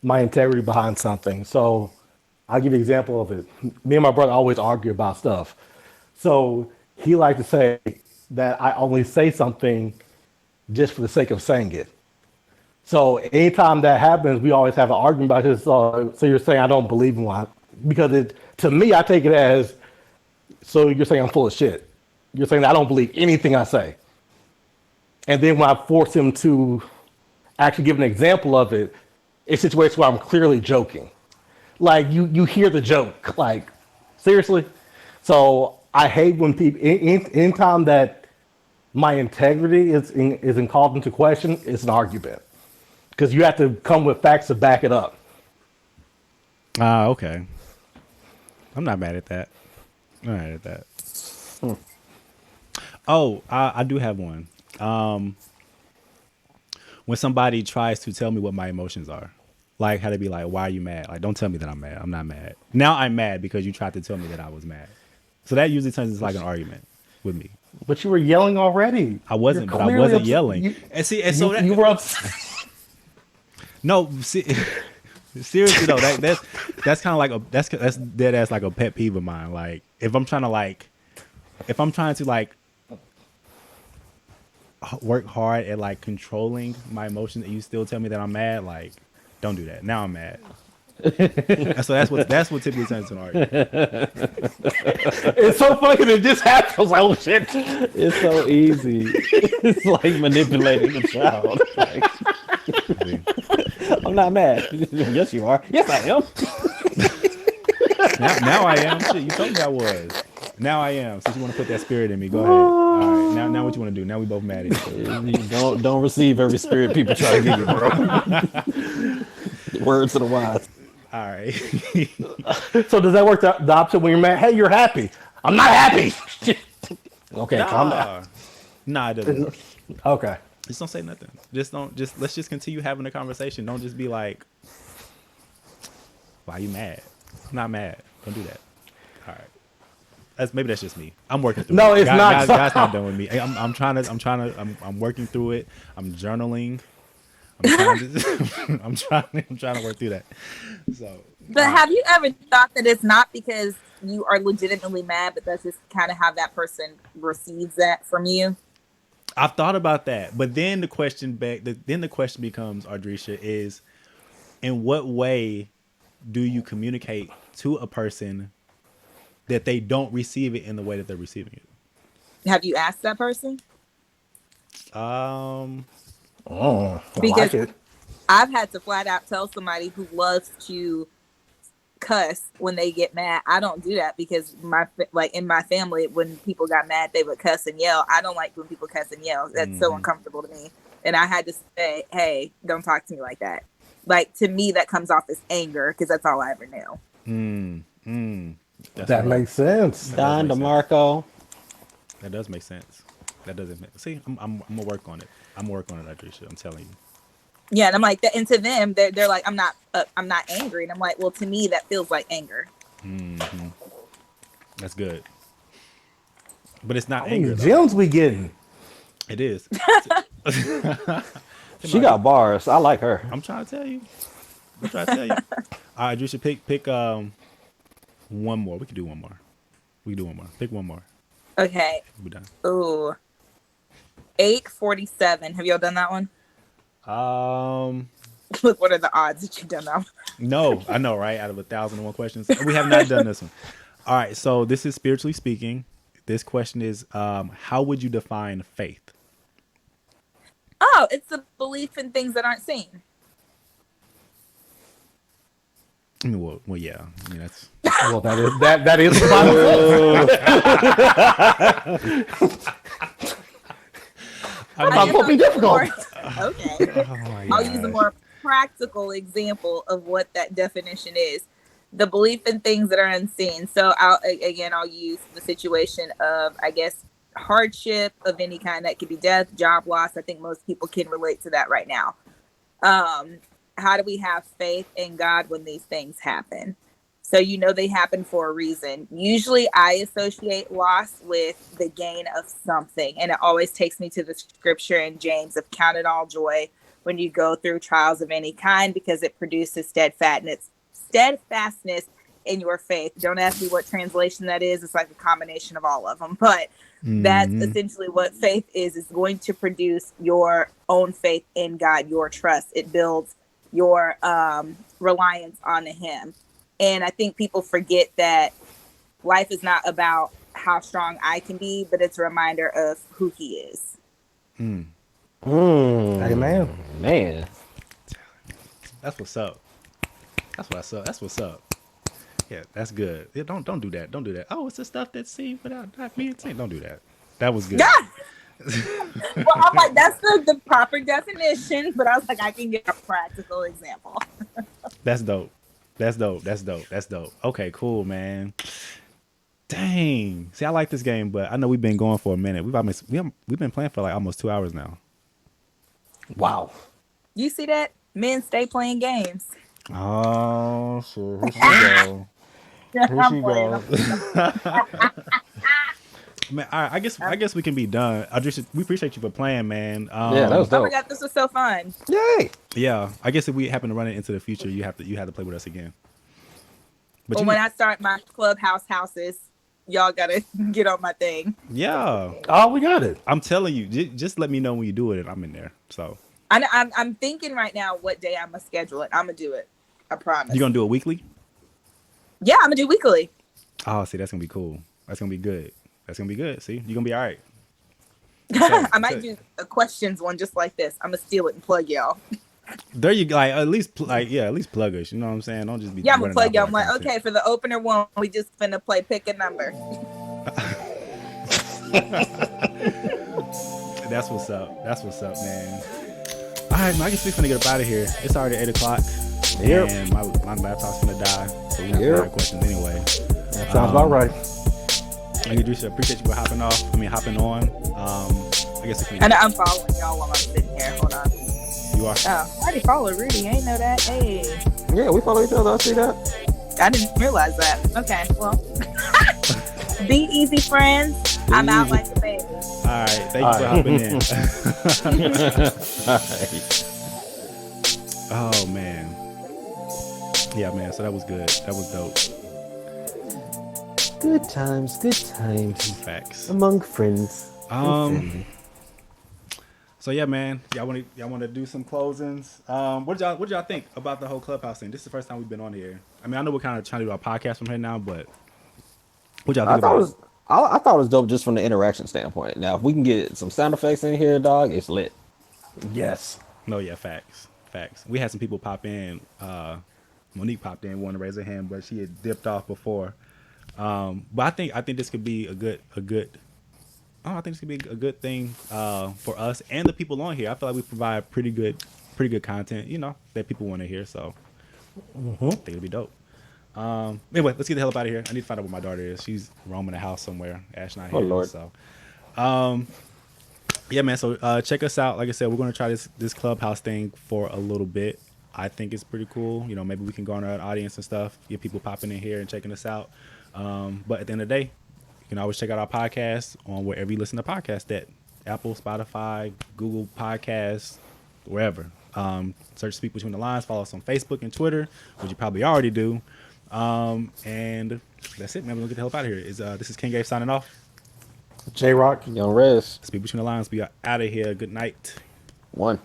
my integrity behind something. So I'll give you an example of it. Me and my brother always argue about stuff. So he likes to say that I only say something just for the sake of saying it. So anytime that happens, we always have an argument about this. So you're saying I don't believe in what? Because to me, I take it as, so you're saying I'm full of shit. You're saying I don't believe anything I say. And then when I force him to actually give an example of it, it's situations where I'm clearly joking. Like you hear the joke, like seriously. So I hate when people, anytime that my integrity is called into question, it's an argument because you have to come with facts to back it up. Okay. I'm not mad at that. Oh, I do have one. When somebody tries to tell me what my emotions are. Like how to be like, why are you mad? Like, don't tell me that I'm mad. I'm not mad. Now I'm mad because you tried to tell me that I was mad. So that usually turns into like an argument with me. But you were yelling already. I wasn't, You're but I clearly wasn't upset. yelling. And see, and so that You were upset. no, see, seriously though, that's kind of like that's dead ass like a pet peeve of mine. Like if I'm trying to like work hard at like controlling my emotions, and you still tell me that I'm mad, like don't do that. Now I'm mad. So that's what typically turns into an argument. It's so funny that it just happened. I was like, oh shit. It's so easy. It's like manipulating a child. Like, I'm not mad. Yes, you are. Yes, I am. Now I am. Shit, you told me I was. Now I am. Since you want to put that spirit in me, go ahead. All right. Now what you want to do? Now we both mad at each other. You don't receive every spirit people try to give you, bro. Words of the wise. All right. So does that work the opposite when you're mad? Hey, you're happy. I'm not happy. Okay, calm down. Nah, it doesn't. Okay. Just don't say nothing. Let's just continue having a conversation. Don't just be like, why are you mad? I'm not mad. Don't do that. All right. Maybe that's just me. I'm working through it. No, it's not. God's not done with me. I'm working through it. I'm journaling. I'm trying to work through that. So, But have you ever thought that it's not because you are legitimately mad, but that's just kind of how that person receives that from you? I've thought about that, but then the question becomes, Ardrisha, is in what way do you communicate to a person that they don't receive it in the way that they're receiving it? Have you asked that person? Oh, Because I like it. I've had to flat out tell somebody who loves to cuss when they get mad. I don't do that because in my family, when people got mad, they would cuss and yell. I don't like when people cuss and yell. That's so uncomfortable to me. And I had to say, hey, don't talk to me like that. Like, to me, that comes off as anger because that's all I ever knew. That makes sense. Don DeMarco. That does make sense. That doesn't make see. I'm gonna work on it. I'm gonna work on it, Ardrisha. I'm telling you. Yeah, and I'm like that. And to them, they're like, I'm not angry. And I'm like, well, to me, that feels like anger. Mm-hmm. That's good. But it's not How anger. many gems we getting? It is. She got bars. I like her. I'm trying to tell you. All right, you should pick one more. We can do one more. Pick one more. Okay. We're done. Ooh. 847. Have y'all done that one? Look, what are the odds that you've done that one? No, I know, right? Out of 1,001 questions, we have not done this one. All right, so this is spiritually speaking. This question is, how would you define faith? Oh, it's a belief in things that aren't seen. I mean, well, yeah. I mean, that's Well, that is I'm supposed to be difficult. Okay. I'll use a more practical example of what that definition is. The belief in things that are unseen. So I'll use the situation of, I guess, hardship of any kind. That could be death, job loss. I think most people can relate to that right now. How do we have faith in God when these things happen? So they happen for a reason. Usually I associate loss with the gain of something. And it always takes me to the scripture in James of count it all joy when you go through trials of any kind, because it produces steadfastness in your faith. Don't ask me what translation that is. It's like a combination of all of them. But that's essentially what faith is going to produce your own faith in God, your trust. It builds your reliance on him. And I think people forget that life is not about how strong I can be, but it's a reminder of who he is. Amen. Man. what's up. That's what's up. Yeah, that's good. Yeah, don't do that. Don't do that. Oh, it's the stuff that's seen without not being seen. Don't do that. That was good. Yeah. Well, I'm like, that's the proper definition, but I was like, I can get a practical example. That's dope. Okay, cool, man. Dang. See, I like this game, but I know we've been going for a minute. We've been playing for like almost 2 hours now. Wow. You see that? Men stay playing games. Oh shit! Here she go. Here I'm she playing. go. Man, all right, I guess we can be done. We appreciate you for playing, man. Yeah, that was Oh my dope. god, this was so fun. Yay! Yeah, I guess if we happen to run it into the future, you have to play with us again. But Well, you, when I start my clubhouse houses, y'all gotta get on my thing. yeah, Oh, we got it. I'm telling you, just let me know when you do it, and I'm in there. So I'm thinking right now what day I'm gonna schedule it. I'm gonna do it. I promise. you gonna do it weekly? Yeah, I'm gonna do weekly. Oh, see, that's gonna be cool. That's gonna be good. That's gonna be good. See, you're gonna be all right. I might do a questions one just like this. I'm gonna steal it and plug y'all. There you go. Like, at least plug us. You know what I'm saying? Don't just be. Yeah, I'm gonna running plug y'all. off I'm our like, content. okay, for the opener one, we just finna play pick a number. That's what's up. That's what's up, man. All right, man. I guess we finna get up out of here. It's already 8 o'clock. Yep. And my laptop's finna die. So we have Yep. questions anyway. That sounds about right. I appreciate you for hopping on. I guess And I'm following y'all while I'm sitting here. Hold on. you are. Oh, I already followed Rudy. I didn't know that. Hey, Yeah, we follow each other. I see that. I didn't realize that. Okay, well, be easy, friends. I'm out easy. like a baby. All right. Thank you for hopping in. Oh man. Yeah, man. So that was good. That was dope. Good times, good times Facts. among friends. So yeah, man. Y'all want to do some closings? What did y'all think about the whole Clubhouse thing? This is the first time we've been on here. I mean, I know we're kind of trying to do our podcast from here now, but what y'all I think thought about it was. I thought it was dope just from the interaction standpoint. Now, if we can get some sound effects in here, dog, it's lit. Yes. No, yeah, facts. We had some people pop in. Monique popped in, wanted to raise her hand, but she had dipped off before. But I think this could be a good. I think this could be a good thing for us and the people on here. I feel like we provide pretty good content, that people want to hear. So I think it'll be dope. Anyway, let's get the hell up out of here. I need to find out where my daughter is. She's roaming the house somewhere. Ash not here. Oh, Lord. So, yeah, man. So check us out. Like I said, we're gonna try this Clubhouse thing for a little bit. I think it's pretty cool. Maybe we can garner an audience and stuff. Get people popping in here and checking us out. But at the end of the day, you can always check out our podcast on wherever you listen to podcasts at Apple, Spotify, Google Podcasts, wherever. Search Speak Between the Lines. Follow us on Facebook and Twitter, which you probably already do. And that's it, man. We're gonna get the hell up out of here. This is King Gabe signing off. J Rock. Young Rez. Speak Between the Lines. We are out of here. Good night. 1.